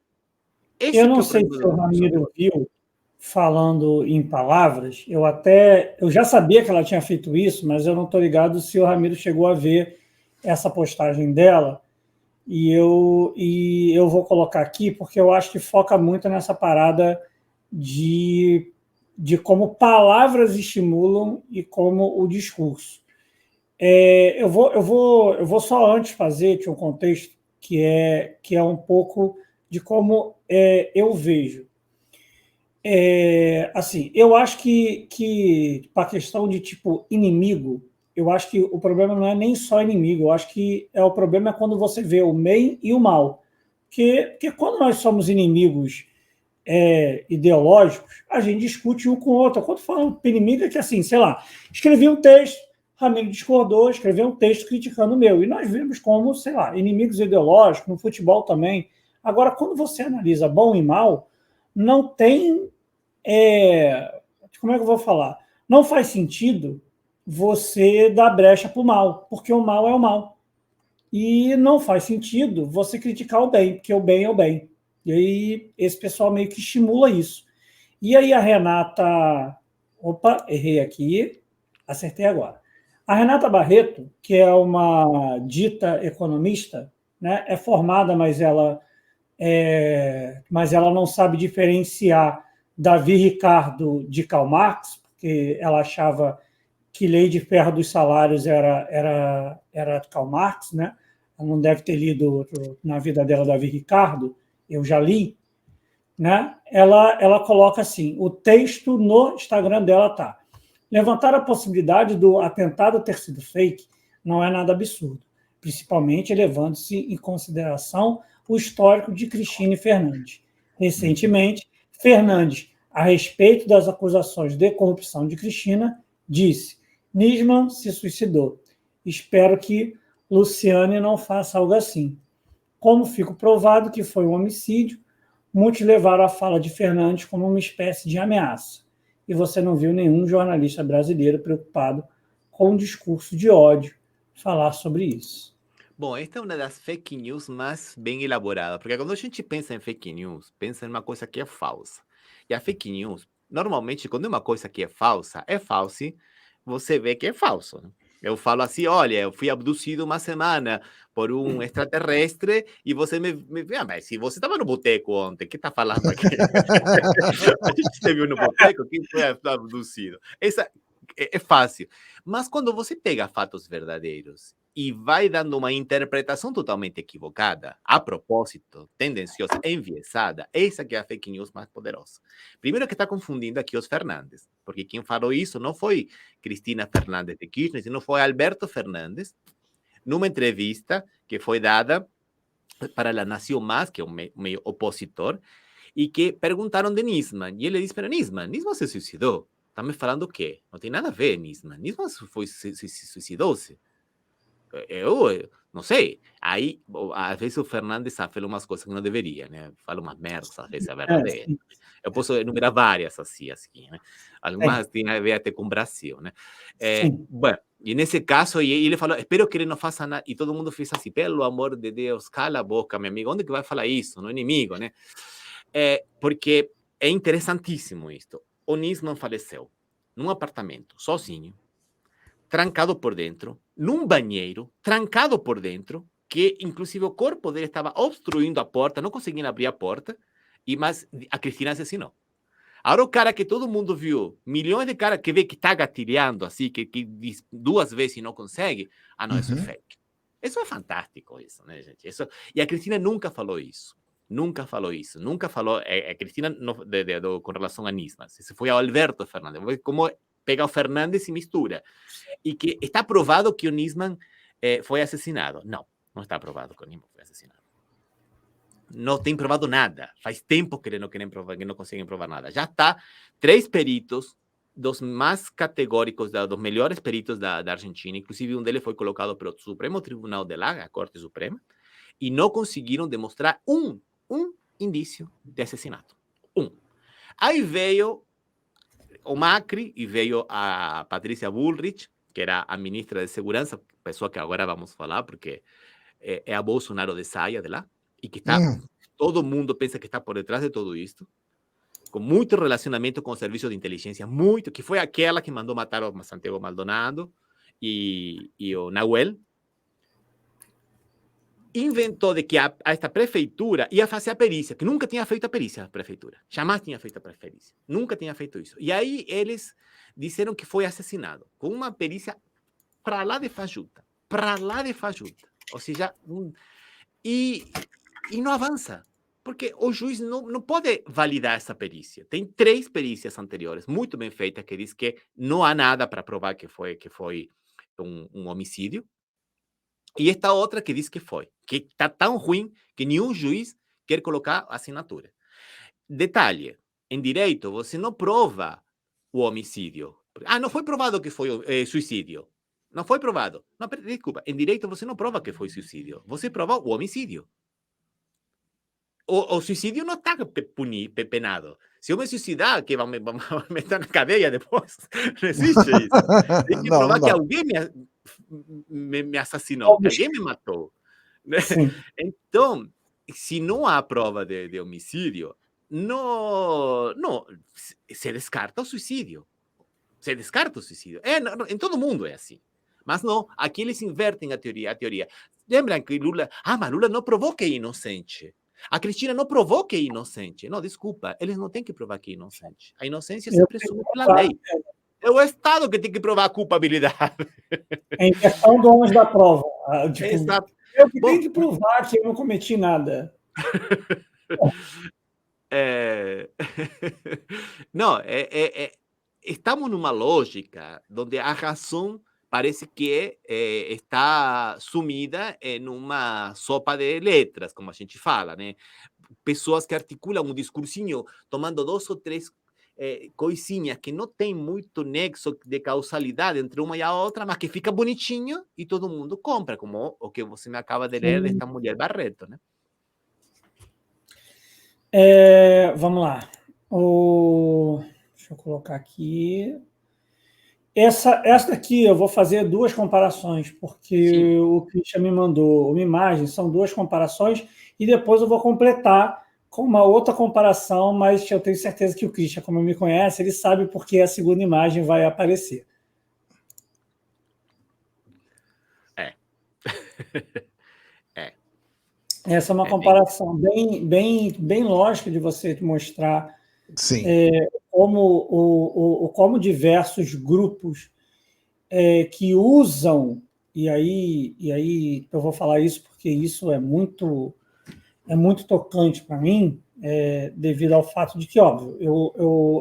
Eu Esse que não é o sei problema se do o discurso de Ramiro ódio. viu falando em palavras. Eu já sabia que ela tinha feito isso, mas eu não estou ligado se o Ramiro chegou a ver essa postagem dela. E eu vou colocar aqui porque eu acho que foca muito nessa parada de, de como palavras estimulam e como o discurso. Eu vou só antes fazer um contexto que é um pouco de como eu vejo. Assim, eu acho que para a questão de tipo inimigo, eu acho que o problema não é nem só inimigo, eu acho que o problema é quando você vê o bem e o mal. Porque quando nós somos inimigos ideológicos, a gente discute um com o outro. Quando fala inimigo, é que assim, sei lá, escrevi um texto, Ramiro discordou, escreveu um texto criticando o meu. E nós vimos como, sei lá, inimigos ideológicos, no futebol também. Agora, quando você analisa bom e mal, não tem. Como é que eu vou falar? Não faz sentido você dar brecha para o mal, porque o mal é o mal. E não faz sentido você criticar o bem, porque o bem é o bem. E aí esse pessoal meio que estimula isso. E aí a Renata. Opa, errei aqui, acertei agora. A Renata Barreto, que é uma dita economista, né, é formada, mas ela não sabe diferenciar Davi Ricardo de Karl Marx, porque ela achava que lei de ferro dos salários era Karl Marx, né? Ela não deve ter lido na vida dela Davi Ricardo, eu já li, né? Ela coloca assim, o texto no Instagram dela tá: levantar a possibilidade do atentado ter sido fake não é nada absurdo, principalmente levando-se em consideração o histórico de Cristina Fernandes. Recentemente, Fernandes, a respeito das acusações de corrupção de Cristina, disse: Nisman se suicidou. Espero que Luciane não faça algo assim. Como fico provado que foi um homicídio, muitos levaram a fala de Fernandes como uma espécie de ameaça. E você não viu nenhum jornalista brasileiro preocupado com um discurso de ódio falar sobre isso. Bom, esta é uma das fake news mais bem elaboradas, porque quando a gente pensa em fake news, pensa em uma coisa que é falsa. E a fake news, normalmente, quando é uma coisa que é falsa, você vê que é falso, né? Eu falo assim, olha, eu fui abduzido uma semana por um extraterrestre e você mas se você estava no boteco ontem, o que está falando aqui? A gente te viu no boteco, quem foi abduzido? Essa é fácil. Mas quando você pega fatos verdadeiros e vai dando uma interpretação totalmente equivocada, a propósito, tendenciosa, enviesada, essa que é a fake news mais poderosa. Primeiro que está confundindo aqui os Fernandes, porque quem falou isso não foi Cristina Fernandes de Kirchner, não foi Alberto Fernandes, numa entrevista que foi dada para a Nación Más, que é um meio opositor, e que perguntaram de Nisman, e ele disse, pero Nisman se suicidou. Tá me falando o quê? Não tem nada a ver, Nisman. Nisman se suicidou-se. Eu não sei. Aí, às vezes o Fernandes fala umas coisas que não deveria, né? Fala umas merdas, às vezes é verdade. Eu posso enumerar várias assim, né? Algumas têm a ver até com o Brasil, né? Bom, e nesse caso, ele falou, espero que ele não faça nada. E todo mundo fez assim, pelo amor de Deus, cala a boca, meu amigo. Onde que vai falar isso? No inimigo, né? Porque é interessantíssimo isto. O Nisman faleceu num apartamento, sozinho, trancado por dentro, num banheiro, trancado por dentro, que inclusive o corpo dele estava obstruindo a porta, não conseguiam abrir a porta, mas a Cristina assassinou. Agora o cara que todo mundo viu, milhões de caras que vê que está gatilhando assim, que diz 2 vezes e não consegue, não, isso é fake. Isso é fantástico, isso, né, gente? Isso, e a Cristina nunca falou isso. Nunca falou isso. Nunca falou. A Cristina, com relação a Nisman. Isso foi ao Alberto Fernandes. Como pega o Fernandes e mistura. E que está provado que o Nisman foi assassinado. Não, não está provado que o Nisman foi assassinado. Não tem provado nada. Faz tempo que eles não querem provar, que não conseguem provar nada. Já está 3 peritos, dos mais categóricos, dos melhores peritos da Argentina, inclusive um deles foi colocado pelo Supremo Tribunal de lá, a Corte Suprema, e não conseguiram demonstrar um indício de assassinato. Aí veio o Macri e veio a Patrícia Bullrich, que era a ministra de Segurança, pessoa que agora vamos falar, porque é a Bolsonaro de saia de lá, e que está, todo mundo pensa que está por detrás de tudo isto, com muito relacionamento com o serviço de inteligência, muito, que foi aquela que mandou matar o Santiago Maldonado e o Nahuel, inventou de que esta prefeitura ia fazer a perícia, que nunca tinha feito a perícia a prefeitura, jamais tinha feito a perícia, nunca tinha feito isso. E aí eles disseram que foi assassinado, com uma perícia para lá de fajuta, ou seja, e não avança, porque o juiz não pode validar essa perícia. Tem 3 perícias anteriores, muito bem feitas, que diz que não há nada para provar que foi um homicídio. E esta outra que diz que foi, que está tão ruim que nenhum juiz quer colocar assinatura. Detalhe, em direito você não prova o homicídio. Não foi provado que foi suicídio. Não foi provado. Não, desculpa, em direito você não prova que foi suicídio. Você prova o homicídio. O suicídio não está penado. Se eu me suicidar, que vão me meter na cadeia depois. Não existe isso. Tem que provar que alguém me assassinou, que alguém me matou. Então, se não há prova de homicídio, não, se descarta o suicídio. Se descarta o suicídio. Em todo mundo é assim. Mas não, aqui eles invertem a teoria. Lembram que Lula... mas Lula não provou que é inocente. A Cristina não provou que é inocente. Não, desculpa, eles não têm que provar que é inocente. A inocência se presume pela lei. É o Estado que tem que provar a culpabilidade. É em questão do ônus da prova. Exato. Eu que tenho que provar que eu não cometi nada. Não, estamos numa lógica onde a razão parece que está sumida em uma sopa de letras, como a gente fala, né? Pessoas que articulam um discursinho tomando 2 ou 3 coisinhas que não tem muito nexo de causalidade entre uma e a outra, mas que fica bonitinho e todo mundo compra, como o que você me acaba de ler desta mulher Barreto, né? Vamos lá. Deixa eu colocar aqui. Essa daqui eu vou fazer duas comparações, porque Sim. o Christian me mandou uma imagem, são duas comparações, e depois eu vou completar com uma outra comparação, mas eu tenho certeza que o Christian, como me conhece, ele sabe porque a segunda imagem vai aparecer. Essa é uma comparação bem lógica de você mostrar como diversos grupos que usam, e aí eu vou falar isso porque isso é muito tocante para mim, devido ao fato de que, óbvio,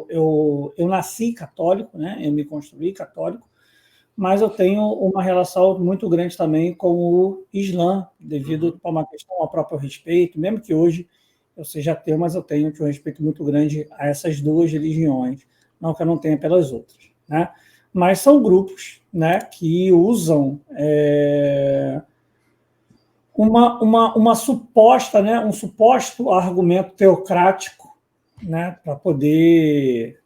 eu nasci católico, né? Eu me construí católico, mas eu tenho uma relação muito grande também com o Islã, devido a uma questão ao próprio respeito, mesmo que hoje eu seja ateu, mas eu tenho um respeito muito grande a essas duas religiões, não que eu não tenha pelas outras, né? Mas são grupos, né, que usam uma suposta, né, um suposto argumento teocrático, né, para poder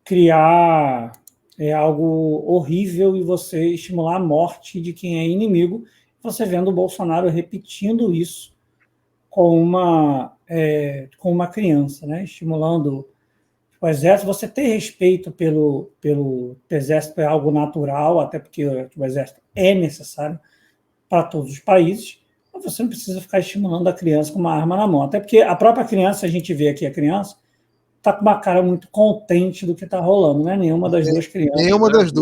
criar algo horrível e você estimular a morte de quem é inimigo. Você vendo o Bolsonaro repetindo isso com uma criança, né, estimulando o exército. Você ter respeito pelo exército é algo natural, até porque o exército é necessário para todos os países, mas você não precisa ficar estimulando a criança com uma arma na mão. Até porque a própria criança, a gente vê aqui a criança, está com uma cara muito contente do que está rolando, né? Nenhuma das duas crianças. Nenhuma das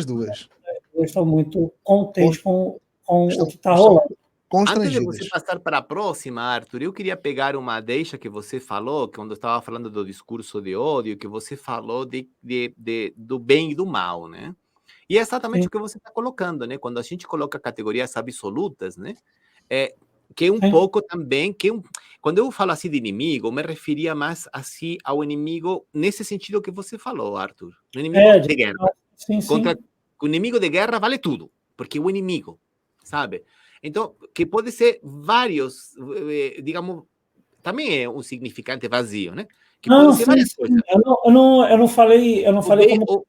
duas. Estão muito contentes com o que está rolando. Antes de você passar para a próxima, Arthur, eu queria pegar uma deixa que você falou, quando eu estava falando do discurso de ódio, que você falou do bem e do mal, né? E é exatamente o que você está colocando, né? Quando a gente coloca categorias absolutas, né? Que é um pouco também, quando eu falo assim de inimigo, me referia mais assim ao inimigo nesse sentido que você falou, Arthur. O inimigo de guerra. O inimigo de guerra vale tudo, porque é o inimigo, sabe? Então, que pode ser vários, digamos, também é um significante vazio, né? Que pode ser várias coisas. Eu não falei como...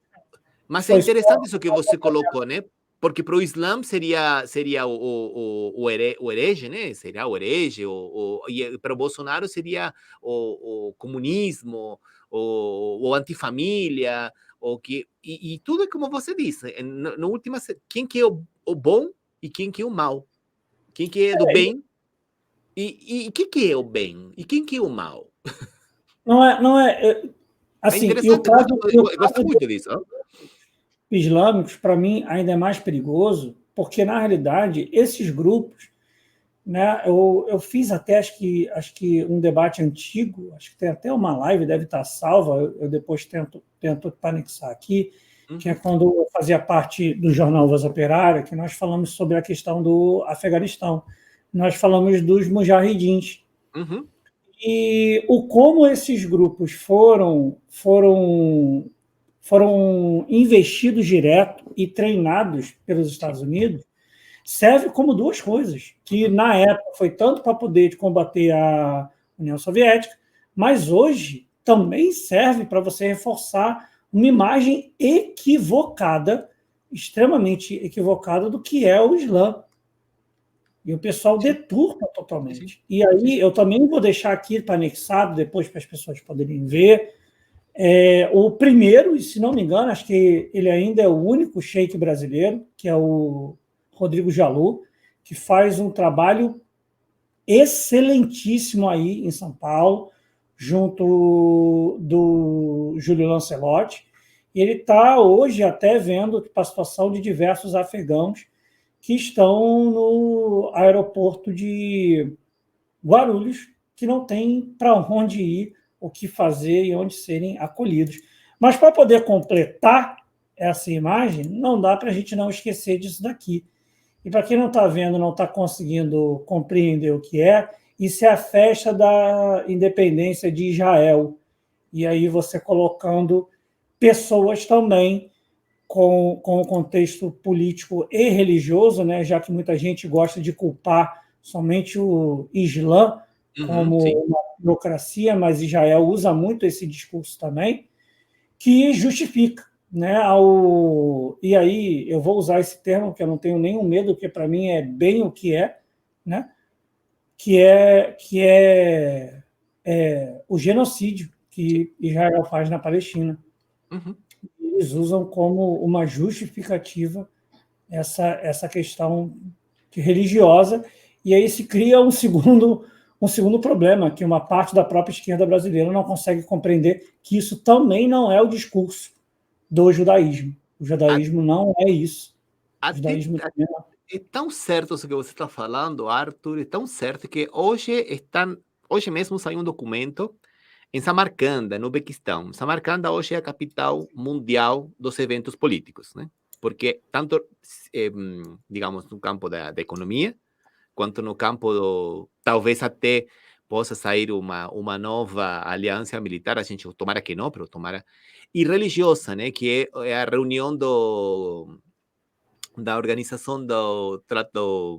Mas é interessante isso que você colocou, né? Porque para o Islã seria o herege, né? Seria o herege, e para o Bolsonaro seria o comunismo, o antifamília, e tudo é como você disse. No último, quem que é o bom e quem que é o mal? Quem que é do bem e quem que é o bem? E quem que é o mal? Não é assim, é interessante, eu gosto muito disso. Islâmicos, para mim, ainda é mais perigoso, porque, na realidade, esses grupos, né, eu fiz até, acho que um debate antigo, acho que tem até uma live, deve estar salva, eu depois tento anexar aqui, que é quando eu fazia parte do jornal Voz Operária, que nós falamos sobre a questão do Afeganistão. Nós falamos dos mujahidins. E como esses grupos foram investidos direto e treinados pelos Estados Unidos, serve como duas coisas, que na época foi tanto para poder combater a União Soviética, mas hoje também serve para você reforçar uma imagem equivocada, extremamente equivocada, do que é o Islã. E o pessoal deturpa totalmente. E aí eu também vou deixar aqui para anexado, depois para as pessoas poderem ver. O primeiro, e se não me engano, acho que ele ainda é o único sheik brasileiro, que é o Rodrigo Jalu, que faz um trabalho excelentíssimo aí em São Paulo, junto do Júlio Lancelotti. E ele está hoje até vendo a situação de diversos afegãos que estão no aeroporto de Guarulhos, que não tem para onde ir, o que fazer e onde serem acolhidos. Mas para poder completar essa imagem, não dá para a gente não esquecer disso daqui. E para quem não está vendo, não está conseguindo compreender o que é, isso é a festa da independência de Israel. e aí você colocando pessoas também com o contexto político e religioso, né, já que muita gente gosta de culpar somente o Islã como sim. uma teocracia, mas Israel usa muito esse discurso também, que justifica. Né, e aí eu vou usar esse termo, que eu não tenho nenhum medo, porque para mim é bem o que é, né, que é o genocídio que Israel faz na Palestina. Uhum. Eles usam como uma justificativa essa questão religiosa, e aí se cria um segundo problema, que uma parte da própria esquerda brasileira não consegue compreender que isso também não é o discurso do judaísmo. O A- judaísmo não é isso. O Até judaísmo também não. é tão certo isso que você está falando, Arthur, é tão certo que hoje mesmo saiu um documento em Samarcanda, no Uzbequistão. Samarcanda hoje é a capital mundial dos eventos políticos, né? Porque tanto, digamos, no campo da economia, quanto no campo talvez até possa sair uma nova aliança militar, a gente tomara que não, pero tomara, e religiosa, né? Que é a reunião da organização do trato,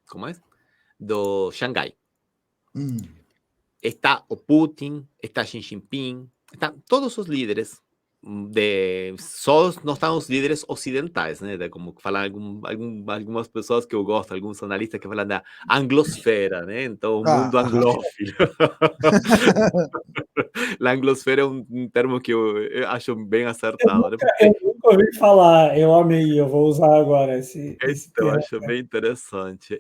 como é? Do Xangai. Está o Putin, está Xi Jinping, estão todos os líderes só não estão os líderes ocidentais, né? Como falam algumas pessoas que eu gosto, alguns analistas que falam da anglosfera, né? Então, o mundo anglófilo. A anglosfera é um termo que eu acho bem acertado, né? Eu nunca ouvi falar, eu amei, eu vou usar agora esse Então, termo. acho bem interessante.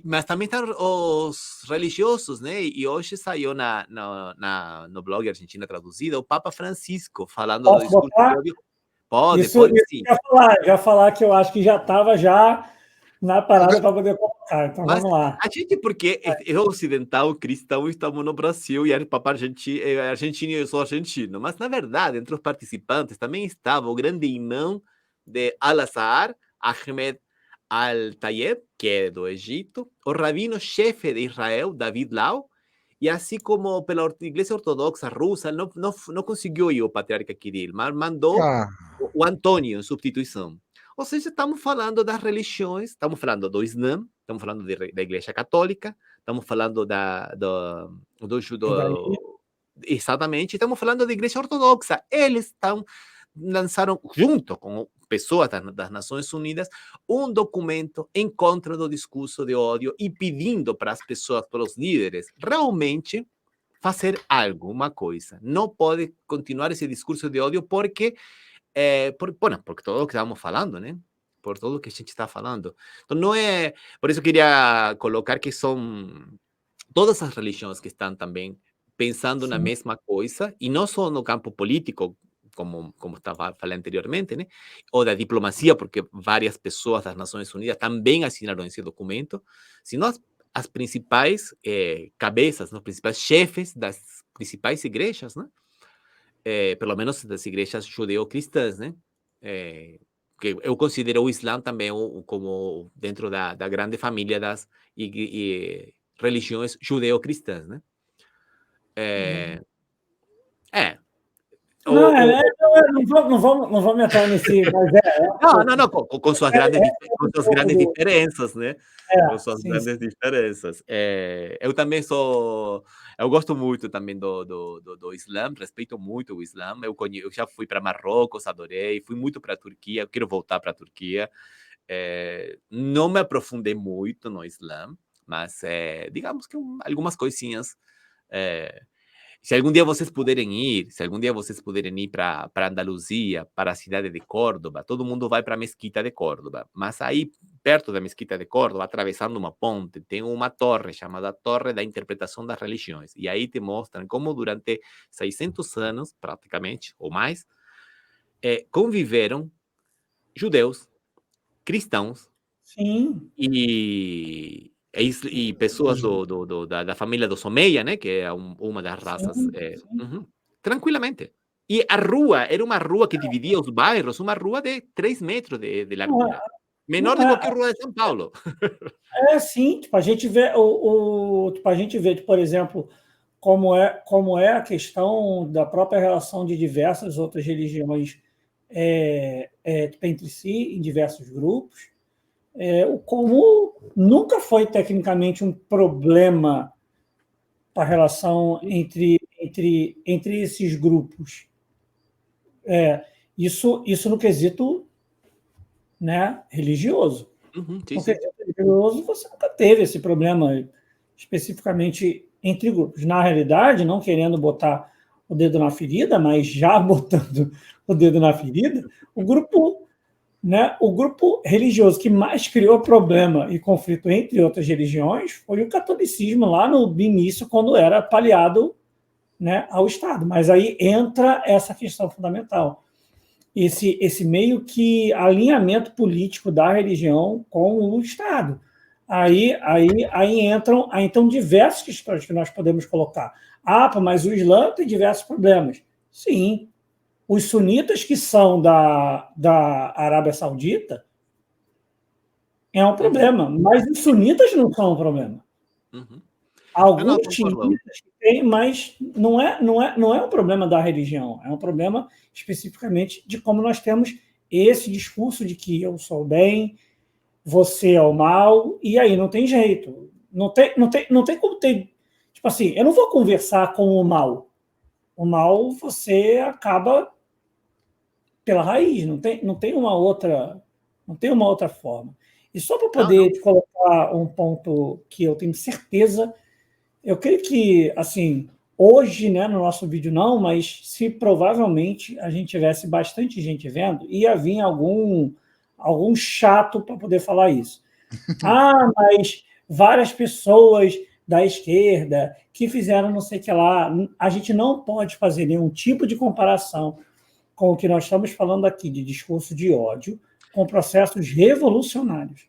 Mas também estão os religiosos, né? E hoje saiu no blog Argentina Traduzida o Papa Francisco falando do Posso discurso de botar? ódio. Pode, Isso pode sim. já falar que eu acho que já estava já na parada para poder colocar. Então Mas vamos lá. a gente, porque é ocidental, cristão, estamos no Brasil e o Papa é argentino e eu sou argentino. Mas, na verdade, entre os participantes também estava o grande imã de Al-Azhar, Ahmed Al-Tayeb, que é do Egito, o rabino-chefe de Israel, David Lau, e assim como pela Igreja Ortodoxa Russa, não conseguiu ir o patriarca Kirill, mas mandou o Antônio em substituição. Ou seja, estamos falando das religiões, estamos falando do Islã, estamos falando da Igreja Católica, estamos falando do judô, exatamente, estamos falando da Igreja Ortodoxa. Eles lançaram, junto com pessoas das Nações Unidas, um documento em contra do discurso de ódio e pedindo para as pessoas, para os líderes, realmente fazer alguma coisa. Não pode continuar esse discurso de ódio porque porque todo o que estamos falando, né? Por tudo que a gente está falando. Então, não é. Por isso, eu queria colocar que são todas as religiões que estão também pensando na mesma coisa, e não só no campo político, como estava falando anteriormente, né? Ou da diplomacia, porque várias pessoas das Nações Unidas também assinaram esse documento, sino as principais cabeças, os principais chefes das principais igrejas, né? Pelo menos das igrejas judeo-cristãs, né? Que eu considero o Islã também como dentro da grande família das religiões judeo-cristãs, né? É. Não, não vamos entrar nesse, mas Não, com suas grandes diferenças, né? Com suas grandes diferenças. Eu também eu gosto muito também do Islã, respeito muito o Islã. Eu já fui para Marrocos, adorei. Fui muito para a Turquia, eu quero voltar para a Turquia. Não me aprofundei muito no Islã, mas digamos que algumas coisinhas. Se algum dia vocês puderem ir para Andaluzia, para a cidade de Córdoba, todo mundo vai para a Mesquita de Córdoba. Mas aí, perto da Mesquita de Córdoba, atravessando uma ponte, tem uma torre chamada Torre da Interpretação das Religiões. E aí te mostram como durante 600 anos, praticamente, ou mais, conviveram judeus, cristãos e pessoas da família dos Omeia, né, que é uma das raças, tranquilamente. E a rua era uma rua que dividia os bairros, uma rua de 3 metros de largura. Menor de qualquer rua de São Paulo. Sim, tipo, a gente vê, tipo, por exemplo, como é a questão da própria relação de diversas outras religiões entre si, em diversos grupos, como nunca foi tecnicamente um problema a relação entre esses grupos. Isso no quesito, né, religioso. Uhum, sim, No sim. quesito religioso, você nunca teve esse problema especificamente entre grupos. Na realidade, não querendo botar o dedo na ferida, mas já botando o dedo na ferida, o grupo religioso que mais criou problema e conflito entre outras religiões foi o catolicismo lá no início, quando era paliado, né, ao Estado. Mas aí entra essa questão fundamental. Esse meio que alinhamento político da religião com o Estado. Aí entram diversas questões que nós podemos colocar. Mas o Islã tem diversos problemas. Sim. Os sunitas que são da Arábia Saudita é um problema, mas os sunitas não são um problema. Uhum. Alguns xiitas têm, mas não é um problema da religião, é um problema especificamente de como nós temos esse discurso de que eu sou o bem, você é o mal, e aí não tem jeito. Não tem como ter... Tipo assim, eu não vou conversar com o mal. O mal você acaba pela raiz, não tem uma outra forma. E só para poder colocar um ponto que eu tenho certeza, eu creio que, assim, hoje, né, no nosso vídeo não, mas se provavelmente a gente tivesse bastante gente vendo, ia vir algum chato para poder falar isso. Mas várias pessoas da esquerda que fizeram não sei o que lá. A gente não pode fazer nenhum tipo de comparação com o que nós estamos falando aqui de discurso de ódio com processos revolucionários.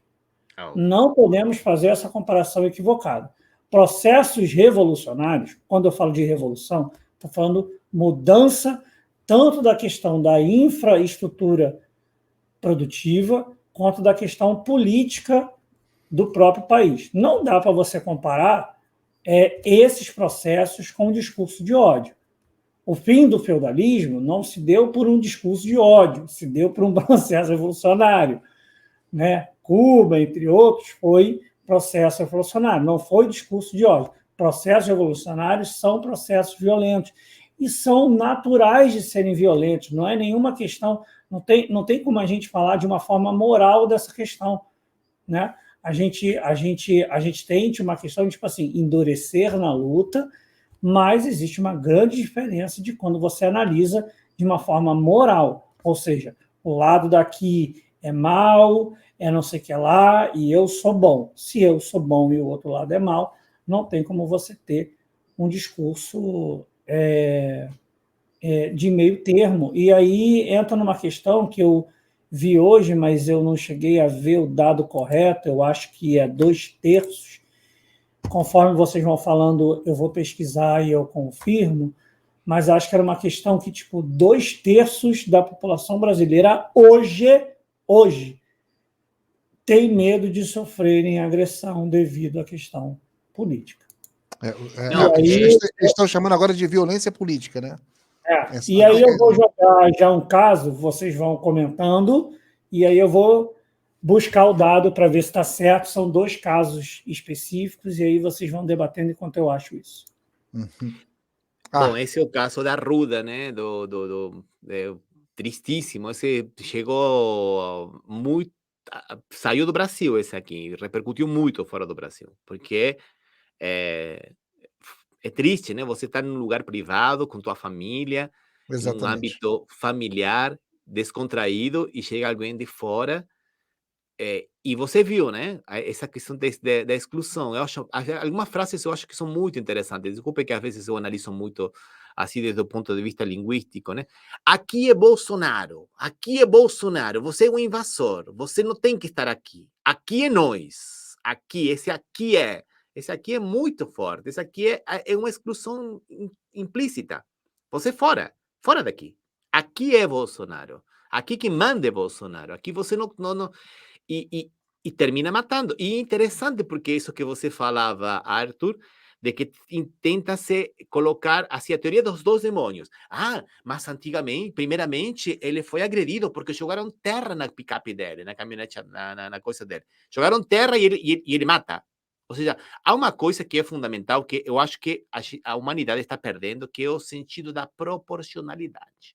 Não podemos fazer essa comparação equivocada. Processos revolucionários, quando eu falo de revolução, estou falando mudança tanto da questão da infraestrutura produtiva quanto da questão política do próprio país. Não dá para você comparar esses processos com o discurso de ódio. O fim do feudalismo não se deu por um discurso de ódio, se deu por um processo revolucionário. Né? Cuba, entre outros, foi processo revolucionário, não foi discurso de ódio. Processos revolucionários são processos violentos e são naturais de serem violentos, não é nenhuma questão, não tem como a gente falar de uma forma moral dessa questão. Né? A gente tem uma questão de, tipo assim, endurecer na luta, mas existe uma grande diferença de quando você analisa de uma forma moral, ou seja, o lado daqui é mal, não sei o que lá, e eu sou bom. Se eu sou bom e o outro lado é mal, não tem como você ter um discurso de meio termo. E aí entra numa questão que eu vi hoje, mas eu não cheguei a ver o dado correto, eu acho que é 2/3. Conforme vocês vão falando, eu vou pesquisar e eu confirmo, mas acho que era uma questão que, tipo, 2/3 da população brasileira hoje tem medo de sofrerem agressão devido à questão política. Eles estão chamando agora de violência política, né? E aí eu vou jogar já um caso, vocês vão comentando, e aí eu vou buscar o dado para ver se está certo. São 2 casos específicos, e aí vocês vão debatendo enquanto eu acho isso. Bom, esse é o caso da Ruda, né? Tristíssimo. Esse chegou muito. Saiu do Brasil esse aqui, repercutiu muito fora do Brasil, porque é triste, né? Você está num lugar privado com tua família, num âmbito familiar, descontraído, e chega alguém de fora. E você viu, né? Essa questão da exclusão. Eu acho, algumas frases eu acho que são muito interessantes. Desculpe que às vezes eu analiso muito assim desde o ponto de vista linguístico, né? Aqui é Bolsonaro. Aqui é Bolsonaro. Você é um invasor. Você não tem que estar aqui. Aqui é nós. Aqui, esse aqui é muito forte. Esse aqui é uma exclusão implícita. Você fora daqui. Aqui é Bolsonaro. Aqui quem manda é Bolsonaro. Aqui você não e termina matando. E é interessante porque isso que você falava, Arthur, de que tenta se colocar assim a teoria dos dois demônios. Ah, mas antigamente, primeiramente, ele foi agredido porque jogaram terra na picape dele, na caminhonete, na coisa dele. Jogaram terra e ele mata. Ou seja, há uma coisa que é fundamental, que eu acho que a humanidade está perdendo, que é o sentido da proporcionalidade.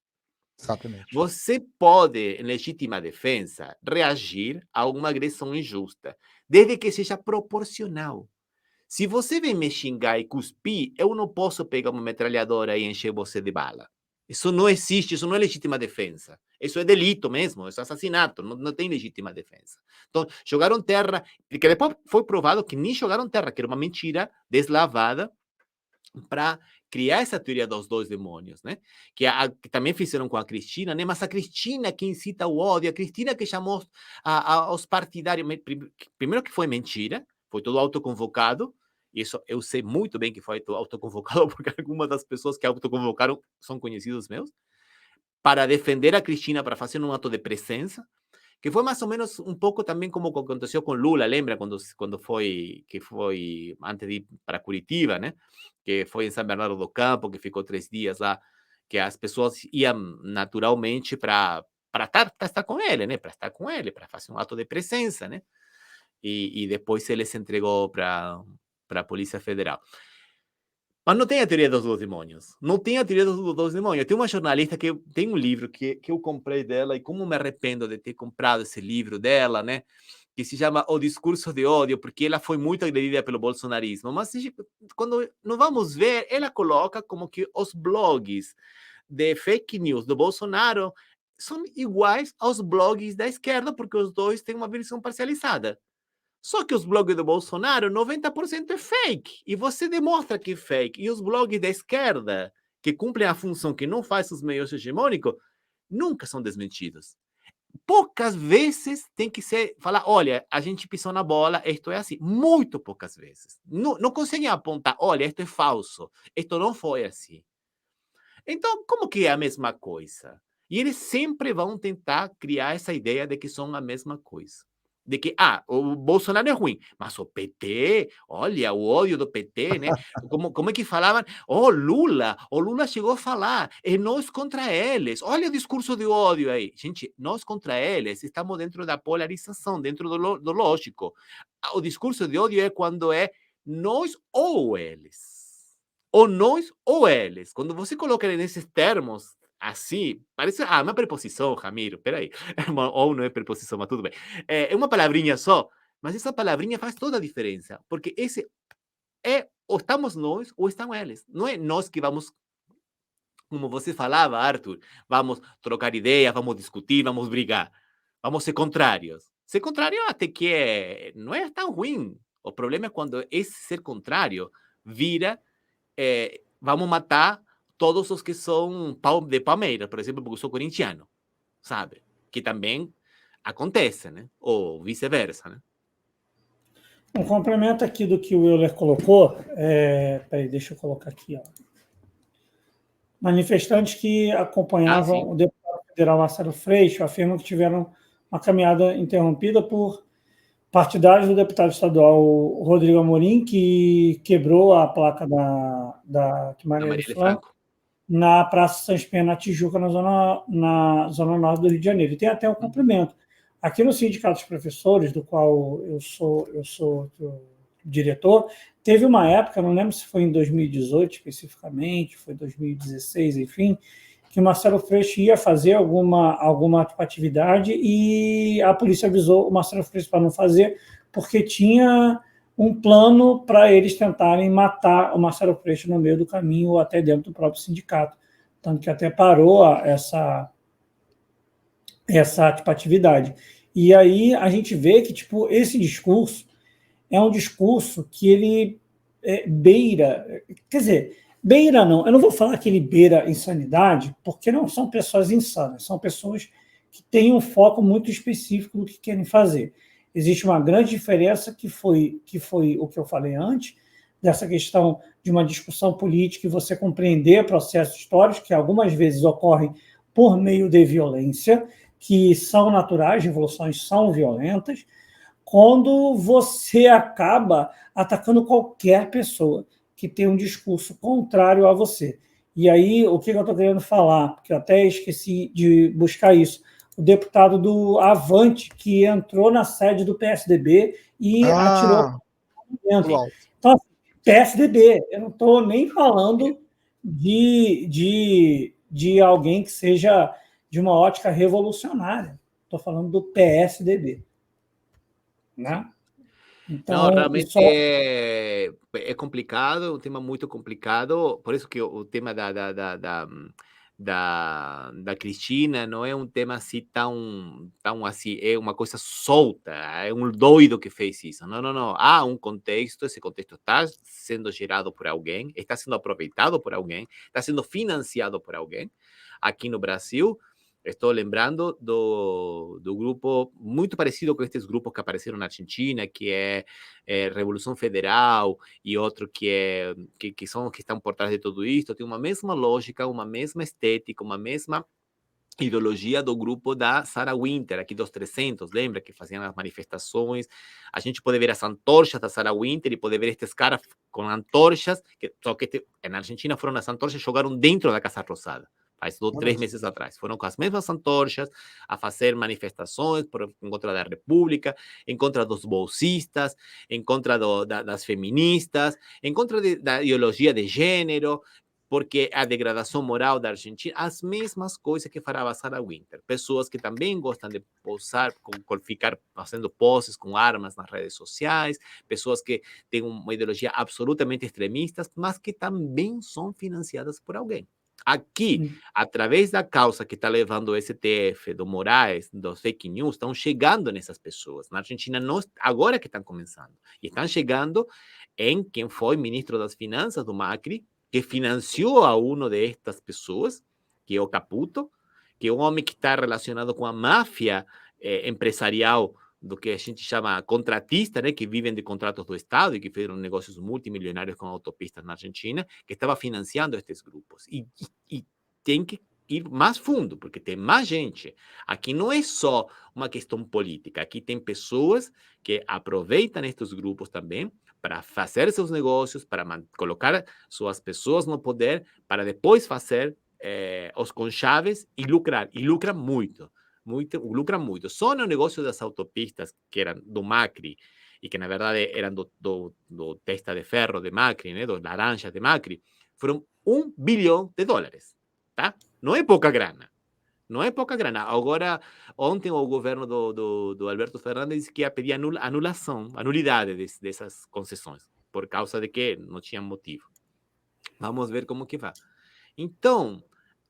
Exatamente. Você pode, em legítima defesa, reagir a uma agressão injusta, desde que seja proporcional. Se você vem me xingar e cuspir, eu não posso pegar uma metralhadora e encher você de bala. Isso não existe, isso não é legítima defesa. Isso é delito mesmo, isso é assassinato, não tem legítima defesa. Então, jogaram terra, porque depois foi provado que nem jogaram terra, que era uma mentira deslavada para criar essa teoria dos dois demônios, né? Que também fizeram com a Cristina, né? Mas a Cristina que incita o ódio, a Cristina que chamou aos partidários. Primeiro que foi mentira, foi todo autoconvocado. Isso eu sei muito bem que foi autoconvocado, porque algumas das pessoas que autoconvocaram são conhecidos meus, para defender a Cristina, para fazer um ato de presença, que foi mais ou menos um pouco também como aconteceu com Lula, lembra quando foi antes de ir para Curitiba, né? Que foi em São Bernardo do Campo, que ficou 3 dias lá, que as pessoas iam naturalmente para estar com ele, né? Para estar com ele, para fazer um ato de presença, né? E depois ele se entregou para a Polícia Federal. Mas não tem a teoria dos dois demônios. Não tem a teoria dos dois demônios. Tem uma jornalista que tem um livro que eu comprei dela, e como me arrependo de ter comprado esse livro dela, né? Que se chama O Discurso de Ódio, porque ela foi muito agredida pelo bolsonarismo. Mas quando nós vamos ver, ela coloca como que os blogs de fake news do Bolsonaro são iguais aos blogs da esquerda, porque os dois têm uma versão parcializada. Só que os blogs do Bolsonaro, 90% é fake. E você demonstra que é fake. E os blogs da esquerda, que cumprem a função que não faz os meios hegemônicos, nunca são desmentidos. Poucas vezes tem que falar, olha, a gente pisou na bola, isto é assim. Muito poucas vezes. Não conseguem apontar, olha, isto é falso. Isto não foi assim. Então, como que é a mesma coisa? E eles sempre vão tentar criar essa ideia de que são a mesma coisa. De que, o Bolsonaro é ruim, mas o PT, olha, o ódio do PT, né? Como é que falavam? O Lula chegou a falar, é nós contra eles. Olha o discurso de ódio aí. Gente, nós contra eles, estamos dentro da polarização, dentro do lógico. O discurso de ódio é quando é nós ou eles. Ou nós ou eles. Quando você coloca nesses termos, assim, parece uma preposição, Ramiro, peraí. Ou não é preposição, mas tudo bem. É uma palavrinha só, mas essa palavrinha faz toda a diferença, porque esse ou estamos nós ou estão eles. Não é nós que vamos, como você falava, Arthur, vamos trocar ideias, vamos discutir, vamos brigar. Vamos ser contrários. Ser contrário até que não é tão ruim. O problema é quando esse ser contrário vira vamos matar todos os que são de Palmeiras, por exemplo, porque eu sou corintiano, sabe? Que também acontece, né? Ou vice-versa, né? Um complemento aqui do que o Euler colocou, peraí, deixa eu colocar aqui, ó. Manifestantes que acompanhavam o deputado federal Marcelo Freixo afirmam que tiveram uma caminhada interrompida por partidários do deputado estadual Rodrigo Amorim, que quebrou a placa da Marielle Franco na Praça Sans Pena, na Tijuca, na zona norte do Rio de Janeiro. E tem até um complemento. Aqui no Sindicato dos Professores, do qual eu sou diretor, teve uma época, não lembro se foi em 2018 especificamente, foi 2016, enfim, que o Marcelo Freixo ia fazer alguma atividade e a polícia avisou o Marcelo Freixo para não fazer, porque tinha um plano para eles tentarem matar o Marcelo Freixo no meio do caminho ou até dentro do próprio sindicato. Tanto que até parou essa atividade. E aí a gente vê que esse discurso é um discurso que ele beira... Quer dizer, beira não, eu não vou falar que ele beira insanidade, porque não são pessoas insanas, são pessoas que têm um foco muito específico do que querem fazer. Existe uma grande diferença que foi o que eu falei antes, dessa questão de uma discussão política e você compreender processos históricos que algumas vezes ocorrem por meio de violência, que são naturais, revoluções são violentas, quando você acaba atacando qualquer pessoa. que tem um discurso contrário a você. E aí, o que eu estou querendo falar, porque eu até esqueci de buscar isso, o deputado do Avante, que entrou na sede do PSDB e atirou pro alto. Então, assim, PSDB, eu não estou nem falando de alguém que seja de uma ótica revolucionária. Estou falando do PSDB. Né? Então, Não, realmente isso é complicado, um tema muito complicado, por isso que o tema da Cristina não é um tema assim tão assim, é uma coisa solta, é um doido que fez isso. Não, não, não. Há um contexto, esse contexto está sendo gerado por alguém, está sendo aproveitado por alguém, está sendo financiado por alguém. Aqui no Brasil, estou lembrando do grupo muito parecido com esses grupos que apareceram na Argentina, que é Revolução Federal e outro que são que estão por trás de tudo isso. Tem uma mesma lógica, uma mesma estética, uma mesma ideologia do grupo da Sarah Winter, aqui dos 300, lembra que faziam as manifestações? A gente pode ver as antorchas da Sarah Winter e pode ver estes caras com antorchas, só que na Argentina foram as antorchas e jogaram dentro da Casa Rosada. Faz 3 meses atrás. Foram com as mesmas antorchas a fazer manifestações em contra da República, em contra dos bolsistas, em contra das feministas, em contra da ideologia de gênero, porque a degradação moral da Argentina, as mesmas coisas que fará a Sarah Winter. Pessoas que também gostam de posar, ficar fazendo poses com armas nas redes sociais, pessoas que têm uma ideologia absolutamente extremista, mas que também são financiadas por alguém. Aqui, através da causa que está levando o STF, do Moraes, dos fake news, estão chegando nessas pessoas. Na Argentina, não, agora que estão começando. E estão chegando em quem foi ministro das Finanças do Macri, que financiou a uma destas pessoas, que é o Caputo, que é um homem que está relacionado com a máfia empresarial do que a gente chama contratista, né, que vivem de contratos do Estado e que fizeram negócios multimilionários com autopistas na Argentina, que estava financiando estes grupos. E tem que ir mais fundo, porque tem mais gente. Aqui não é só uma questão política, aqui tem pessoas que aproveitam estes grupos também para fazer seus negócios, para colocar suas pessoas no poder, para depois fazer os conchaves e lucrar. E lucram muito. Lucram muito. Só no negócio das autopistas, que eram do Macri, e que na verdade eram do testa de ferro de Macri, né, dos laranjas de Macri, foram $1 bilhão. Tá? Não é pouca grana. Não é pouca grana. Agora, ontem o governo do Alberto Fernandes disse que ia pedir anulidade dessas concessões, por causa de que não tinha motivo. Vamos ver como que vai. Então,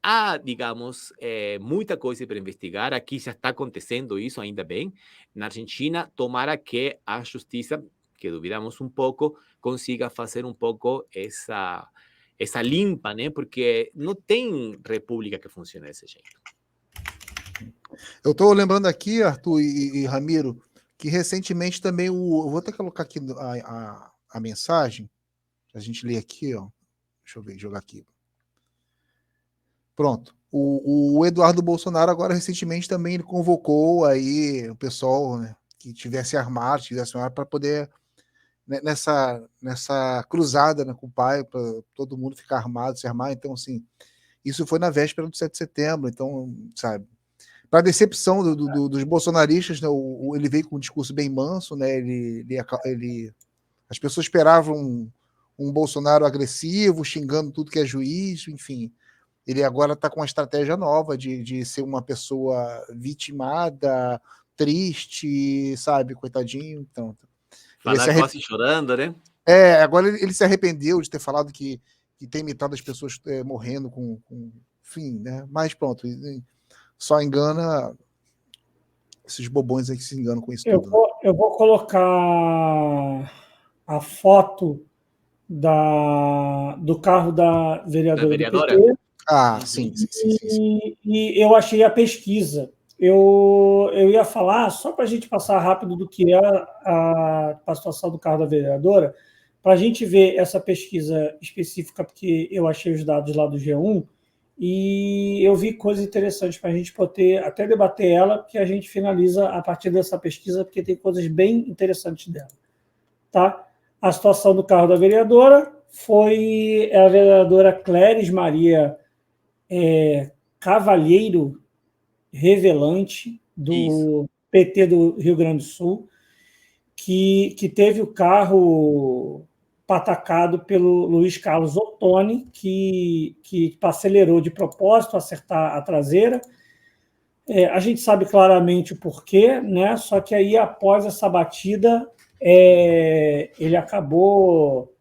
há, digamos, muita coisa para investigar. Aqui já está acontecendo isso, ainda bem. Na Argentina, tomara que a justiça, que duvidamos um pouco, consiga fazer um pouco essa limpa, né? Porque não tem república que funcione desse jeito. Eu estou lembrando aqui, Arthur e Ramiro, que recentemente também eu vou até colocar aqui a mensagem, a gente lê aqui, ó. Deixa eu ver, jogar aqui. Pronto. O Eduardo Bolsonaro agora recentemente também ele convocou aí o pessoal, né, que tivesse armado para poder nessa cruzada, né, com o pai, para todo mundo ficar armado, se armar. Então, assim, isso foi na véspera do 7 de setembro. Então, sabe, para decepção dos bolsonaristas, né, ele veio com um discurso bem manso, né? As pessoas esperavam um Bolsonaro agressivo, xingando tudo que é juiz, enfim. Ele agora está com uma estratégia nova de ser uma pessoa vitimada, triste, sabe, coitadinho. Então, falar quase chorando, né? Agora ele se arrependeu de ter falado que tem imitado as pessoas morrendo com enfim, né? Mas pronto, só engana esses bobões aí que se enganam com isso tudo. Eu vou colocar a foto do carro da vereadora do PT. Sim. E eu achei a pesquisa. Eu ia falar, só para a gente passar rápido do que é a situação do carro da vereadora, para a gente ver essa pesquisa específica, porque eu achei os dados lá do G1, e eu vi coisas interessantes para a gente poder até debater ela, que a gente finaliza a partir dessa pesquisa, porque tem coisas bem interessantes dela. Tá? A situação do carro da vereadora, foi a vereadora Cléris Maria Cavalheiro Revelante, Isso. do PT do Rio Grande do Sul, que teve o carro patacado pelo Luiz Carlos Ottoni, que acelerou de propósito, acertar a traseira. A gente sabe claramente o porquê, né? Só que aí, após essa batida, ele acabou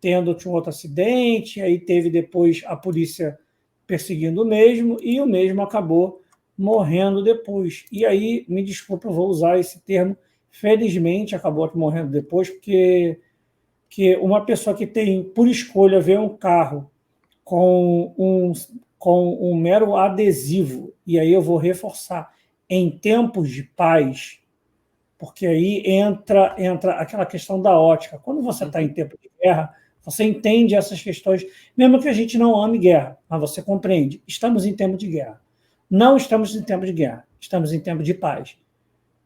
tendo um outro acidente, aí teve depois a polícia perseguindo o mesmo, e o mesmo acabou morrendo depois. E aí, me desculpa, eu vou usar esse termo, felizmente acabou morrendo depois, porque uma pessoa que tem, por escolha, ver um carro com um mero adesivo, e aí eu vou reforçar, em tempos de paz, porque aí entra aquela questão da ótica. Quando você está em tempo de guerra, você entende essas questões, mesmo que a gente não ame guerra, mas você compreende. Estamos em tempo de guerra. Não estamos em tempo de guerra, estamos em tempo de paz.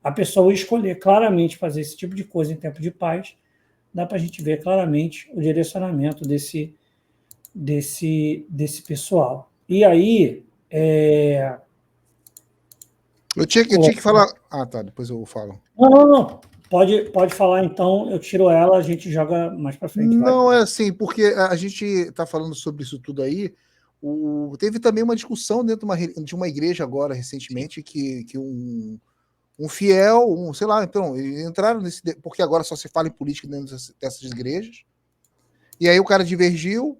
A pessoa escolher claramente fazer esse tipo de coisa em tempo de paz, dá para a gente ver claramente o direcionamento desse pessoal. E aí, Eu tinha que falar. Ah, tá, depois eu falo. Não. Pode falar, então, eu tiro ela, a gente joga mais para frente. Vai. Não, é assim, porque a gente está falando sobre isso tudo aí. Teve também uma discussão dentro de uma igreja agora, recentemente, que um fiel, sei lá, então, entraram nesse. Porque agora só se fala em política dentro dessas igrejas. E aí o cara divergiu,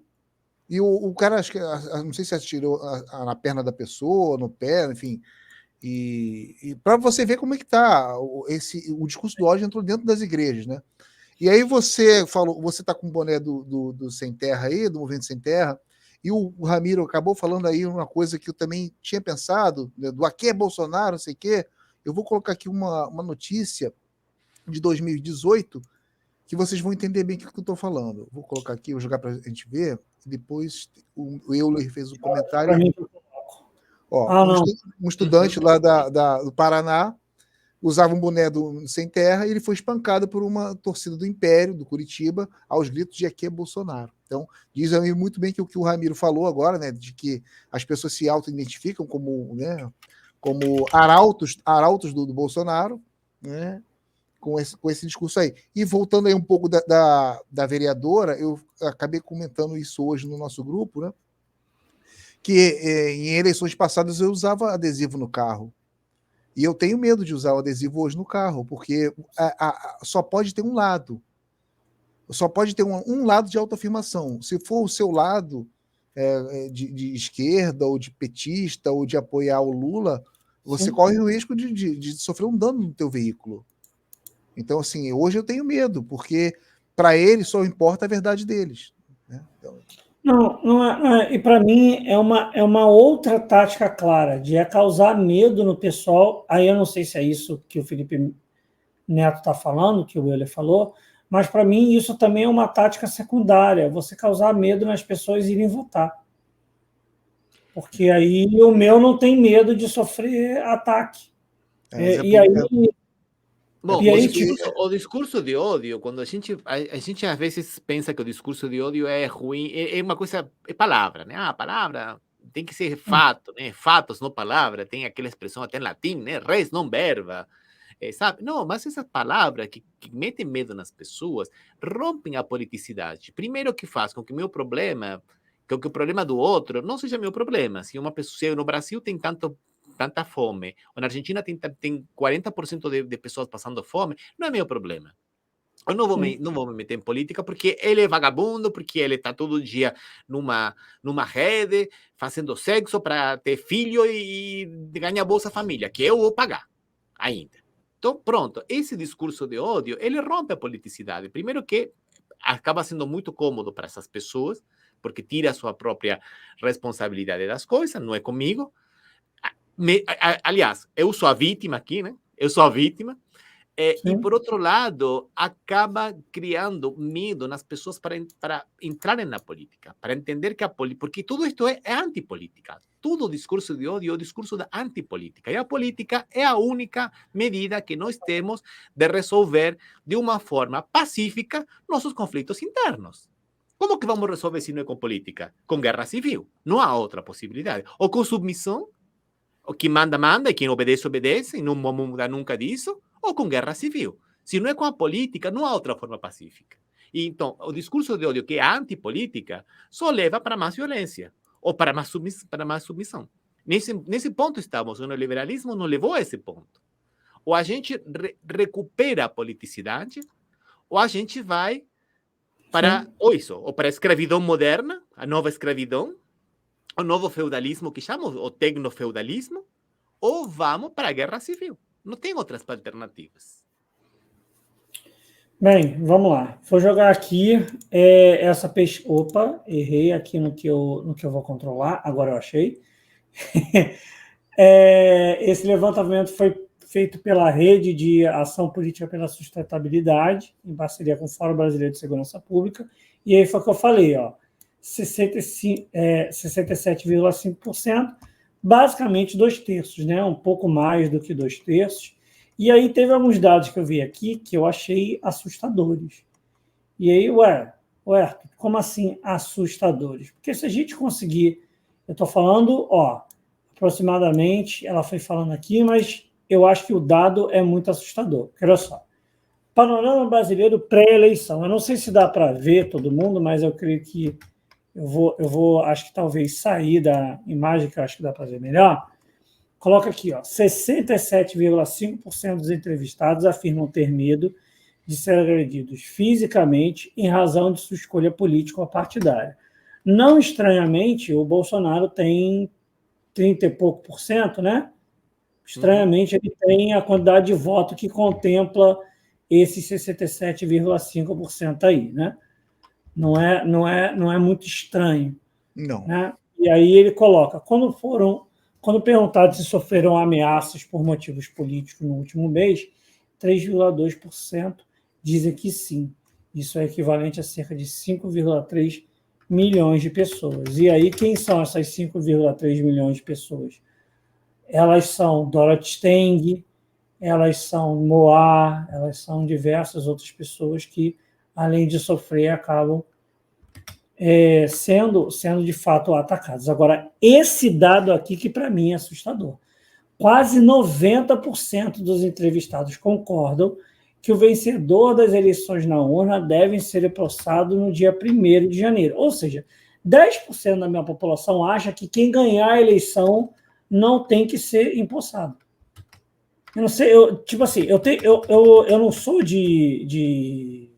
e o cara, acho que, não sei se atirou na perna da pessoa, no pé, enfim. E para você ver como é que tá o discurso do ódio entrou dentro das igrejas, né? E aí você falou, você tá com o boné do Sem Terra aí, do Movimento Sem Terra, e o Ramiro acabou falando aí uma coisa que eu também tinha pensado, né, do aqui é Bolsonaro, não sei o quê. Eu vou colocar aqui uma notícia de 2018 que vocês vão entender bem o que eu estou falando. Vou colocar aqui, vou jogar para a gente ver, e depois o Euler fez um comentário. Ó, um estudante lá do Paraná usava um boné do Sem Terra e ele foi espancado por uma torcida do Império, do Curitiba, aos gritos de aqui é Bolsonaro. Então, diz aí muito bem que o que o Ramiro falou agora, né, de que as pessoas se auto-identificam como, né, como arautos do Bolsonaro, né, com esse discurso aí. E voltando aí um pouco da vereadora, eu acabei comentando isso hoje no nosso grupo, né, que em eleições passadas eu usava adesivo no carro. E eu tenho medo de usar o adesivo hoje no carro, porque só pode ter um lado. Só pode ter um lado de autoafirmação. Se for o seu lado de esquerda, ou de petista, ou de apoiar o Lula, você corre o risco de sofrer um dano no teu veículo. Então, assim, hoje eu tenho medo, porque para eles só importa a verdade deles. Né? Então, não é. E para mim é uma outra tática clara, de causar medo no pessoal. Aí eu não sei se é isso que o Felipe Neto está falando, que o Euler falou, mas para mim isso também é uma tática secundária, você causar medo nas pessoas irem votar. Porque aí o meu não tem medo de sofrer ataque. E aí. Bom, E aí, o discurso de ódio, quando a gente às vezes pensa que o discurso de ódio é ruim, é uma coisa, é palavra, né? Ah, palavra tem que ser fato, né? Fatos, não palavra, tem aquela expressão até em latim, né? Res, não verba, sabe? Não, mas essas palavras que metem medo nas pessoas rompem a politicidade. Primeiro que faz com que o meu problema, que o problema do outro não seja meu problema. Se uma pessoa, se no Brasil tem tanta fome, ou na Argentina tem 40% de pessoas passando fome, não é meu problema. Eu não vou me meter em política porque ele é vagabundo, porque ele está todo dia numa rede, fazendo sexo para ter filho e ganhar Bolsa Família, que eu vou pagar ainda. Então, pronto, esse discurso de ódio, ele rompe a politicidade. Primeiro que acaba sendo muito cômodo para essas pessoas, porque tira a sua própria responsabilidade das coisas, não é comigo. Aliás, eu sou a vítima aqui, né? Eu sou a vítima. E, por outro lado, acaba criando medo nas pessoas para entrarem na política, para entender que a política... Porque tudo isto é antipolítica. Todo o discurso de ódio é o discurso da antipolítica. E a política é a única medida que nós temos de resolver de uma forma pacífica nossos conflitos internos. Como que vamos resolver se não é com política? Com guerra civil. Não há outra possibilidade. Ou com submissão, o que manda, manda, e quem obedece, obedece, e não vamos mudar nunca disso, ou com guerra civil. Se não é com a política, não há outra forma pacífica. E então, o discurso de ódio que é antipolítica só leva para mais violência, ou para mais submissão. Nesse ponto estamos, o neoliberalismo não levou a esse ponto. Ou a gente recupera a politicidade, ou a gente vai para isso, ou para a escravidão moderna, a nova escravidão, o novo feudalismo que chamamos, o tecnofeudalismo, ou vamos para a guerra civil. Não tem outras alternativas. Bem, vamos lá. Vou jogar aqui essa pesquisa. Opa, errei aqui no que eu vou controlar. Agora eu achei. Esse levantamento foi feito pela Rede de Ação Política pela Sustentabilidade, em parceria com o Fórum Brasileiro de Segurança Pública. E aí foi o que eu falei, 67,5%, basicamente 2/3, né? Um pouco mais do que 2/3. E aí teve alguns dados que eu vi aqui que eu achei assustadores. E aí, como assim assustadores? Porque se a gente conseguir, eu estou falando, aproximadamente, ela foi falando aqui, mas eu acho que o dado é muito assustador. Olha só. Panorama brasileiro pré-eleição. Eu não sei se dá para ver todo mundo, mas eu creio que eu vou, acho que talvez sair da imagem, que eu acho que dá para ver melhor. Coloca aqui, 67,5% dos entrevistados afirmam ter medo de ser agredidos fisicamente em razão de sua escolha política ou partidária. Não estranhamente, o Bolsonaro tem 30 e pouco por cento, né? Estranhamente, ele tem a quantidade de voto que contempla esses 67,5% aí, né? Não é muito estranho. Não. Né? E aí ele coloca, quando perguntado se sofreram ameaças por motivos políticos no último mês, 3,2% dizem que sim. Isso é equivalente a cerca de 5,3 milhões de pessoas. E aí, quem são essas 5,3 milhões de pessoas? Elas são Dorothy Stang, elas são Moá, elas são diversas outras pessoas que, além de sofrer, acabam sendo de fato atacadas. Agora, esse dado aqui que para mim é assustador. Quase 90% dos entrevistados concordam que o vencedor das eleições na urna deve ser empossado no dia 1º de janeiro. Ou seja, 10% da minha população acha que quem ganhar a eleição não tem que ser empossado. Eu não sei, eu não sou de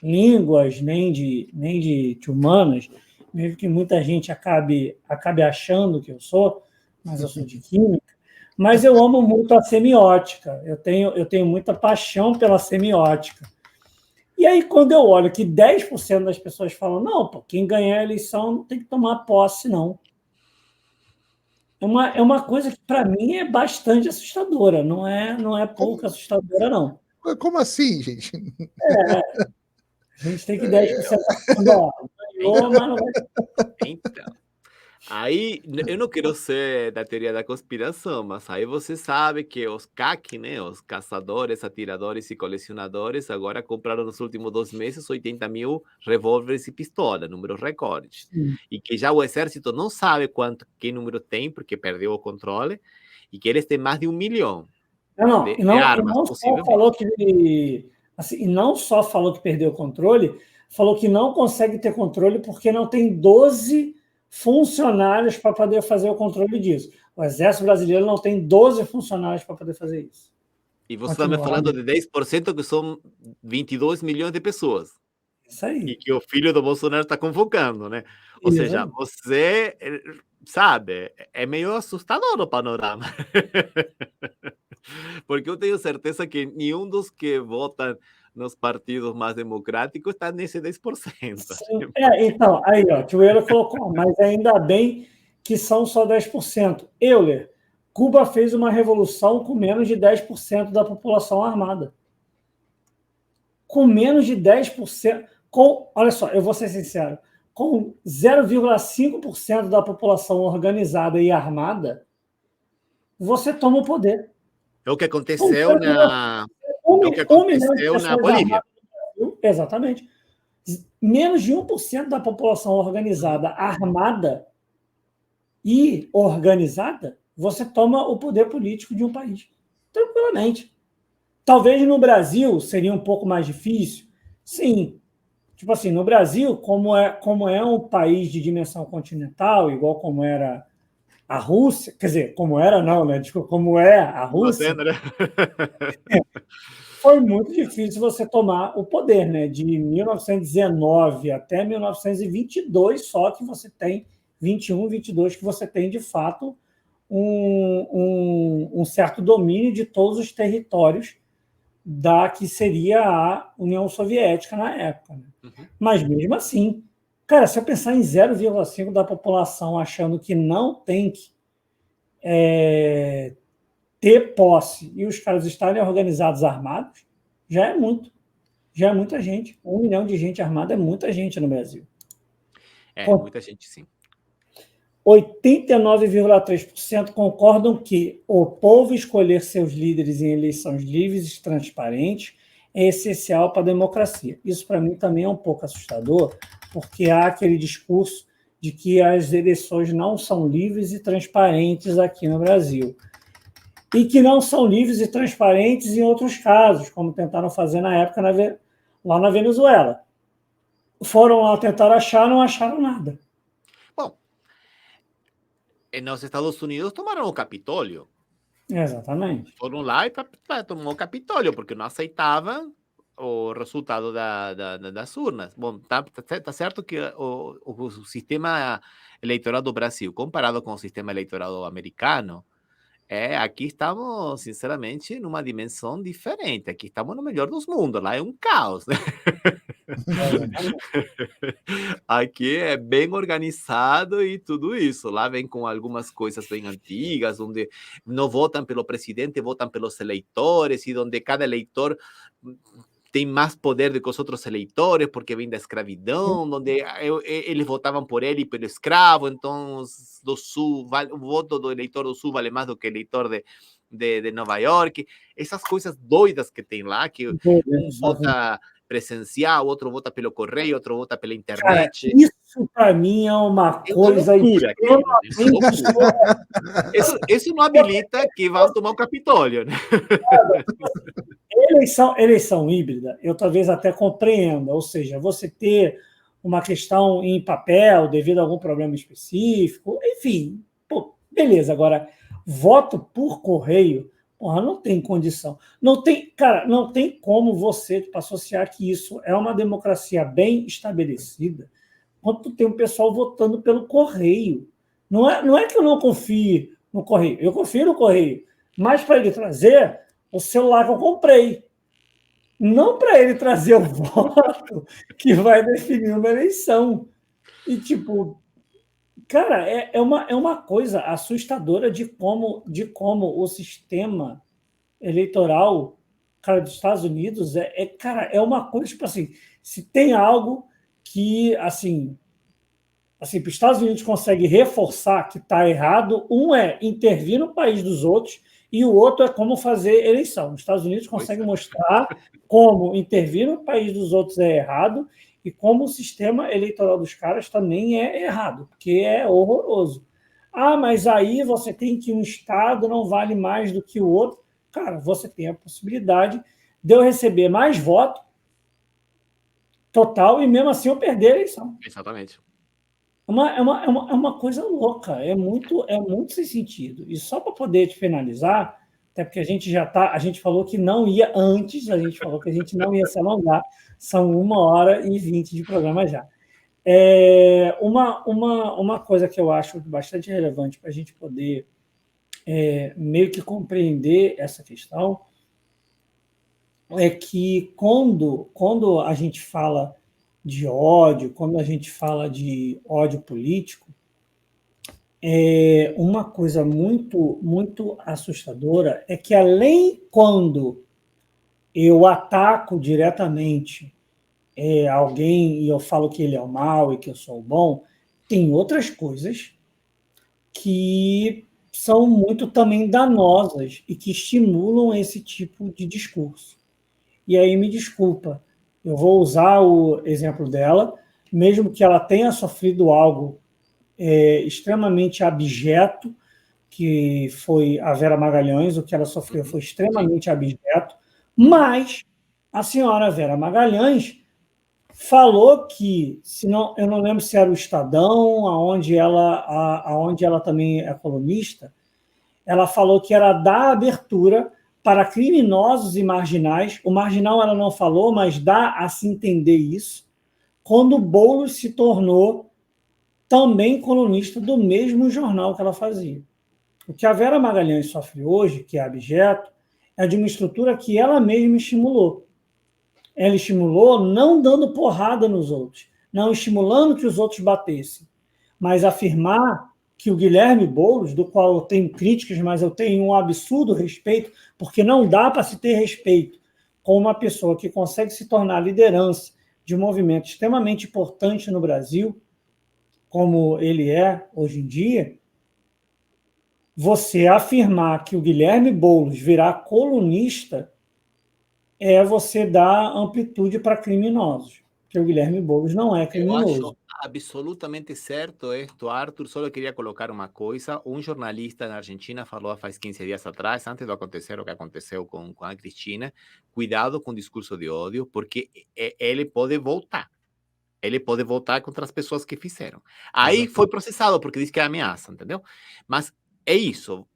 línguas, nem de humanas, mesmo que muita gente acabe achando que eu sou, mas eu sou de química. Mas eu amo muito a semiótica, eu tenho muita paixão pela semiótica. E aí, quando eu olho que 10% das pessoas falam, não, quem ganhar a eleição não tem que tomar posse, não. É uma coisa que, para mim, é bastante assustadora, não é pouco assustadora, não. Como assim, gente? A gente tem que 10% ganhou, mas não vai. Então, aí eu não quero ser da teoria da conspiração, mas aí você sabe que os CAC, né, os caçadores, atiradores e colecionadores, agora compraram nos últimos 2 meses 80 mil revólveres e pistolas, números recordes. Sim. E que já o exército não sabe que número tem, porque perdeu o controle, e que eles têm mais de 1 milhão de armas, possivelmente. Não só falou que perdeu o controle, falou que não consegue ter controle porque não tem 12 funcionários para poder fazer o controle disso. O Exército Brasileiro não tem 12 funcionários para poder fazer isso. E você está me falando de 10% que são 22 milhões de pessoas. Isso aí. E que o filho do Bolsonaro está convocando, né? Ou seja, você sabe, é meio assustador o panorama. Porque eu tenho certeza que nenhum dos que votam nos partidos mais democráticos está nesse 10%. Sim. Então, aí, o Euler colocou, mas ainda bem que são só 10%. Euler, Cuba fez uma revolução com menos de 10% da população armada. Com menos de 10%, olha só, eu vou ser sincero, com 0,5% da população organizada e armada, você toma o poder. É o que aconteceu na Bolívia. Exatamente. Menos de 1% da população organizada, armada e organizada, você toma o poder político de um país. Tranquilamente. Talvez no Brasil seria um pouco mais difícil. Sim. Tipo assim, no Brasil, como é um país de dimensão continental, igual como era a Rússia, quer dizer, como era não, né? Tipo, como é a Rússia, Né? foi muito difícil você tomar o poder, né? De 1919 até 1922, só que você tem 21, 22, que você tem, de fato, um certo domínio de todos os territórios da que seria a União Soviética na época. Né? Uhum. Mas, mesmo assim, cara, se eu pensar em 0,5% da população achando que não tem que ter posse e os caras estarem organizados armados, já é muito. Já é muita gente. 1 milhão de gente armada é muita gente no Brasil. Muita gente, sim. 89,3% concordam que o povo escolher seus líderes em eleições livres e transparentes é essencial para a democracia. Isso, para mim, também é um pouco assustador, porque há aquele discurso de que as eleições não são livres e transparentes aqui no Brasil. E que não são livres e transparentes em outros casos, como tentaram fazer na época lá na Venezuela. Foram lá tentar achar, não acharam nada. Bom, nos Estados Unidos tomaram o Capitólio. Exatamente. Foram lá e tomar o Capitólio, porque não aceitavam o resultado das urnas. Bom, tá certo que o sistema eleitoral do Brasil, comparado com o sistema eleitoral americano, aqui estamos, sinceramente, numa dimensão diferente. Aqui estamos no melhor dos mundos, lá é um caos, né? Aqui é bem organizado e tudo isso. Lá vem com algumas coisas bem antigas, onde não votam pelo presidente, votam pelos eleitores, e onde cada eleitor tem mais poder do que os outros eleitores, porque vem da escravidão, onde eles votavam por ele e pelo escravo, então do Sul, o voto do eleitor do Sul vale mais do que o eleitor de Nova York. Essas coisas doidas que tem lá, que um vota presencial, outro vota pelo correio, outro vota pela internet. Cara, isso para mim é uma coisa loucura, isso não habilita que vão tomar o Capitólio, né? Eleição híbrida, eu talvez até compreenda, ou seja, você ter uma questão em papel devido a algum problema específico, enfim, pô, beleza. Agora, voto por correio, porra, não tem condição. Não tem como você associar que isso é uma democracia bem estabelecida quando tem um pessoal votando pelo correio. Não é que eu não confie no correio, eu confio no correio, mas para ele trazer o celular que eu comprei, não para ele trazer o voto que vai definir uma eleição. E, tipo, cara, é uma coisa assustadora de como o sistema eleitoral, cara, dos Estados Unidos cara, é uma coisa, tipo assim, se tem algo que, assim, para os Estados Unidos consegue reforçar que está errado, um é intervir no país dos outros e o outro é como fazer eleição. Os Estados Unidos conseguem mostrar como intervir no país dos outros é errado e como o sistema eleitoral dos caras também é errado, porque é horroroso. Ah, mas aí você tem que um Estado não vale mais do que o outro. Cara, você tem a possibilidade de eu receber mais voto total e mesmo assim eu perder a eleição. Exatamente. É uma coisa louca, é muito sem sentido. E só para poder te finalizar, até porque a gente falou que não ia antes, a gente falou que a gente não ia se alongar, são 1h20 de programa já. Uma coisa que eu acho bastante relevante para a gente poder meio que compreender essa questão é que quando a gente fala de ódio, quando a gente fala de ódio político, uma coisa muito, muito assustadora é que, além quando eu ataco diretamente alguém e eu falo que ele é o mal e que eu sou o bom, tem outras coisas que são muito também danosas e que estimulam esse tipo de discurso. E aí, me desculpa, Eu vou usar o exemplo dela, mesmo que ela tenha sofrido algo extremamente abjeto, que foi a Vera Magalhães, o que ela sofreu foi extremamente abjeto, mas a senhora Vera Magalhães falou que, se não, eu não lembro se era o Estadão, aonde ela também é colunista, ela falou que era dar abertura para criminosos e marginais. O marginal ela não falou, mas dá a se entender isso, quando Boulos se tornou também colunista do mesmo jornal que ela fazia. O que a Vera Magalhães sofre hoje, que é abjeto, é de uma estrutura que ela mesma estimulou. Ela estimulou não dando porrada nos outros, não estimulando que os outros batessem, mas afirmar que o Guilherme Boulos, do qual eu tenho críticas, mas eu tenho um absurdo respeito, porque não dá para se ter respeito com uma pessoa que consegue se tornar liderança de um movimento extremamente importante no Brasil, como ele é hoje em dia. Você afirmar que o Guilherme Boulos virá colunista é você dar amplitude para criminosos, porque o Guilherme Boulos não é Eu criminoso. acho absolutamente certo esto, Arthur. Só queria colocar uma coisa. Um jornalista na Argentina falou faz 15 dias atrás, antes de acontecer o que aconteceu com a Cristina, cuidado com o discurso de ódio, porque ele pode voltar. Ele pode voltar contra as pessoas que fizeram. Aí foi processado, porque disse que é ameaça, entendeu? Mas é isso.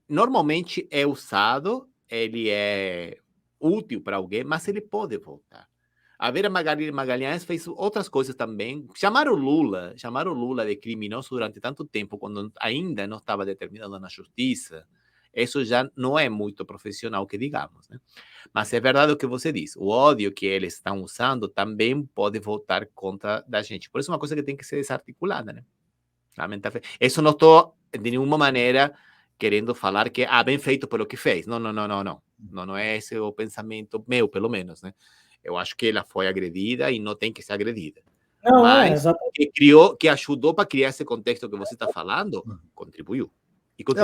Normalmente é usado, ele é útil para alguém, mas ele pode voltar. A Vera Magalhães fez outras coisas também. Chamaram o Lula de criminoso durante tanto tempo, quando ainda não estava determinado na justiça. Isso já não é muito profissional, que digamos, né? Mas é verdade o que você diz. O ódio que eles estão usando também pode voltar contra da gente. Por isso é uma coisa que tem que ser desarticulada, né? Lamentavelmente. Isso não estou, de nenhuma maneira, querendo falar que, bem feito pelo que fez. Não, não, não, não, não. Não é esse o pensamento meu, pelo menos, né? Eu acho que ela foi agredida e não tem que ser agredida. Não, Mas exatamente. que ajudou para criar esse contexto que você está falando, contribuiu.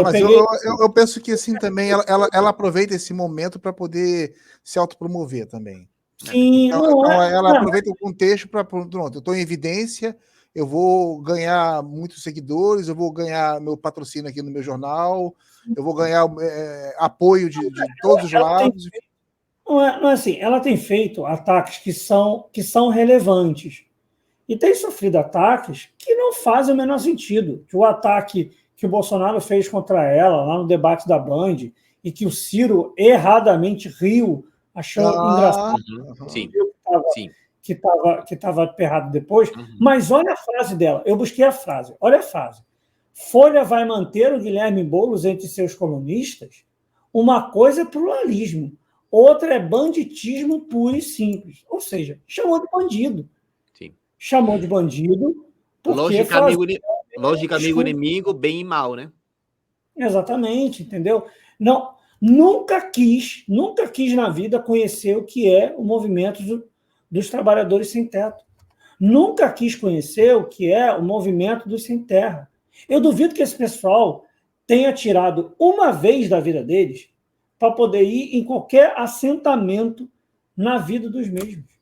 Mas eu penso que assim também ela aproveita esse momento para poder se autopromover também. Sim, então ela aproveita o contexto para pronto, eu estou em evidência, eu vou ganhar muitos seguidores, eu vou ganhar meu patrocínio aqui no meu jornal, eu vou ganhar apoio de todos os lados. Não é assim, ela tem feito ataques que são relevantes e tem sofrido ataques que não fazem o menor sentido. O ataque que o Bolsonaro fez contra ela lá no debate da Band e que o Ciro erradamente riu, achou engraçado, sim, que estava aperrado depois. Mas olha a frase dela, eu busquei a frase, olha a frase. Folha vai manter o Guilherme Boulos entre seus colunistas? Uma coisa é pluralismo, outra é banditismo puro e simples. Ou seja, chamou de bandido. Sim. Chamou de bandido porque lógica amigo inimigo, bem e mal, né? Exatamente, entendeu? Não, nunca quis na vida conhecer o que é o movimento dos trabalhadores sem teto. Nunca quis conhecer o que é o movimento dos sem terra. Eu duvido que esse pessoal tenha tirado uma vez da vida deles para poder ir em qualquer assentamento na vida dos mesmos.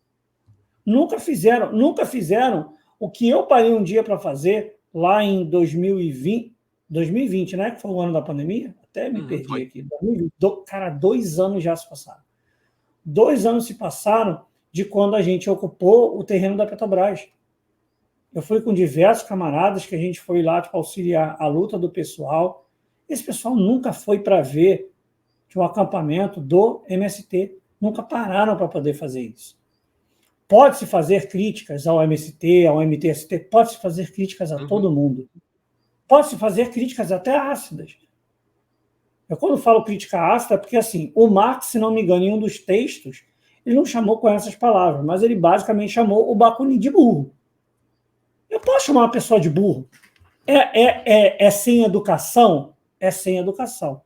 Nunca fizeram o que eu parei um dia para fazer lá em 2020, né? Que foi o ano da pandemia. Até me perdi aqui. 2020, cara, 2 anos já se passaram. 2 anos se passaram de quando a gente ocupou o terreno da Petrobras. Eu fui com diversos camaradas que a gente foi lá para auxiliar a luta do pessoal. Esse pessoal nunca foi para ver um acampamento do MST. Nunca pararam para poder fazer isso. Pode-se fazer críticas ao MST, ao MTST, pode-se fazer críticas a todo mundo. Pode-se fazer críticas até ácidas. Eu, quando falo crítica ácida, é porque, assim, o Marx, se não me engano, em um dos textos, ele não chamou com essas palavras, mas ele basicamente chamou o Bakunin de burro. Eu posso chamar uma pessoa de burro? É sem educação? É sem educação.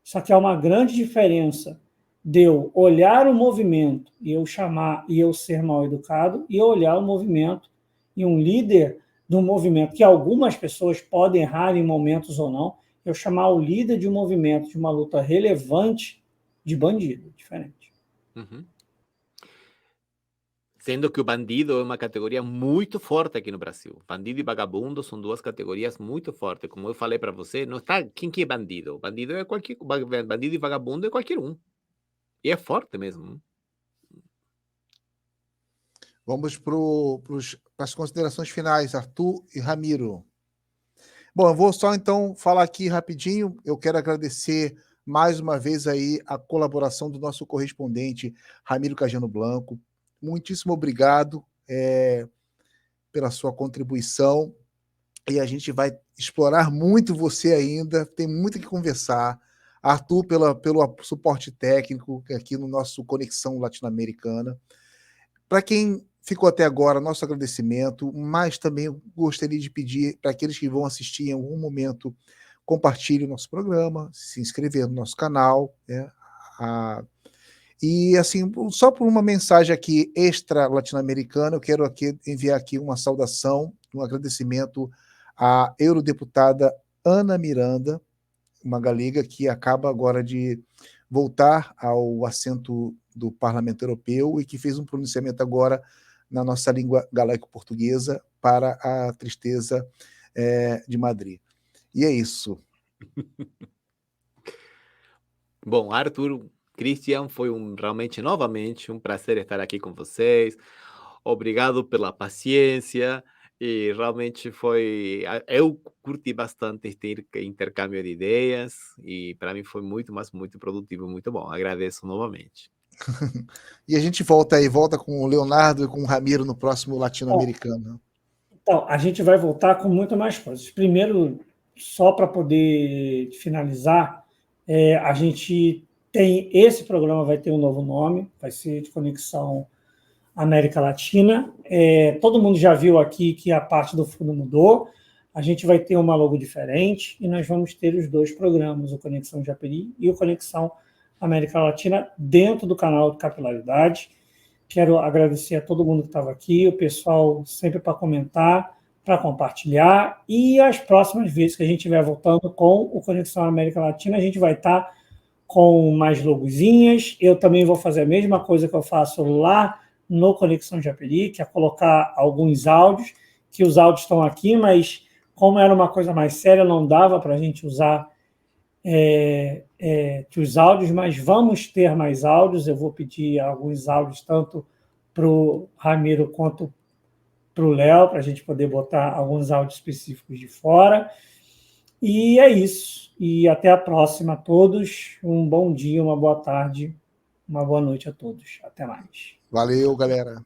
Só que há uma grande diferença de eu olhar o movimento e eu chamar e eu ser mal educado e eu olhar o movimento e um líder do movimento, que algumas pessoas podem errar em momentos ou não, eu chamar o líder de um movimento, de uma luta relevante, de bandido. Diferente. Sendo que o bandido é uma categoria muito forte aqui no Brasil. Bandido e vagabundo são duas categorias muito fortes. Como eu falei para você, não está quem que é bandido. Bandido é qualquer bandido e vagabundo é qualquer um. E é forte mesmo. Vamos para as considerações finais, Arthur e Ramiro. Bom, eu vou só então falar aqui rapidinho. Eu quero agradecer mais uma vez aí a colaboração do nosso correspondente Ramiro Cajano Blanco. Muitíssimo obrigado pela sua contribuição. E a gente vai explorar muito você ainda. Tem muito que conversar. Arthur, pelo suporte técnico aqui no nosso Conexão Latino-Americana. Para quem ficou até agora, nosso agradecimento, mas também eu gostaria de pedir para aqueles que vão assistir em algum momento, compartilhe o nosso programa, se inscrever no nosso canal, né? E assim, só por uma mensagem aqui extra latino-americana, eu quero aqui enviar aqui uma saudação, um agradecimento à eurodeputada Ana Miranda, uma galega que acaba agora de voltar ao assento do Parlamento Europeu e que fez um pronunciamento agora na nossa língua galaico-portuguesa para a tristeza de Madrid. E é isso. Bom, Arthur, Christian, foi realmente, novamente, um prazer estar aqui com vocês. Obrigado pela paciência. E realmente eu curti bastante este intercâmbio de ideias e para mim foi muito, mas muito produtivo, muito bom. Agradeço novamente. E a gente volta com o Leonardo e com o Ramiro no próximo Latino-Americano. Então, a gente vai voltar com muito mais coisas. Primeiro, só para poder finalizar, a gente tem esse programa vai ter um novo nome, vai ser de Conexão América Latina. Todo mundo já viu aqui que a parte do fundo mudou. A gente vai ter uma logo diferente e nós vamos ter os dois programas, o Conexão Japeri e o Conexão América Latina, dentro do canal de Capilaridade. Quero agradecer a todo mundo que estava aqui, o pessoal sempre para comentar, para compartilhar. E as próximas vezes que a gente estiver voltando com o Conexão América Latina, a gente vai estar com mais logozinhas. Eu também vou fazer a mesma coisa que eu faço lá no Conexão Japeri, que é colocar alguns áudios, que os áudios estão aqui, mas como era uma coisa mais séria, não dava para a gente usar os áudios, mas vamos ter mais áudios. Eu vou pedir alguns áudios, tanto para o Ramiro quanto para o Léo, para a gente poder botar alguns áudios específicos de fora. E é isso. E até a próxima a todos. Um bom dia, uma boa tarde, uma boa noite a todos. Até mais. Valeu, galera.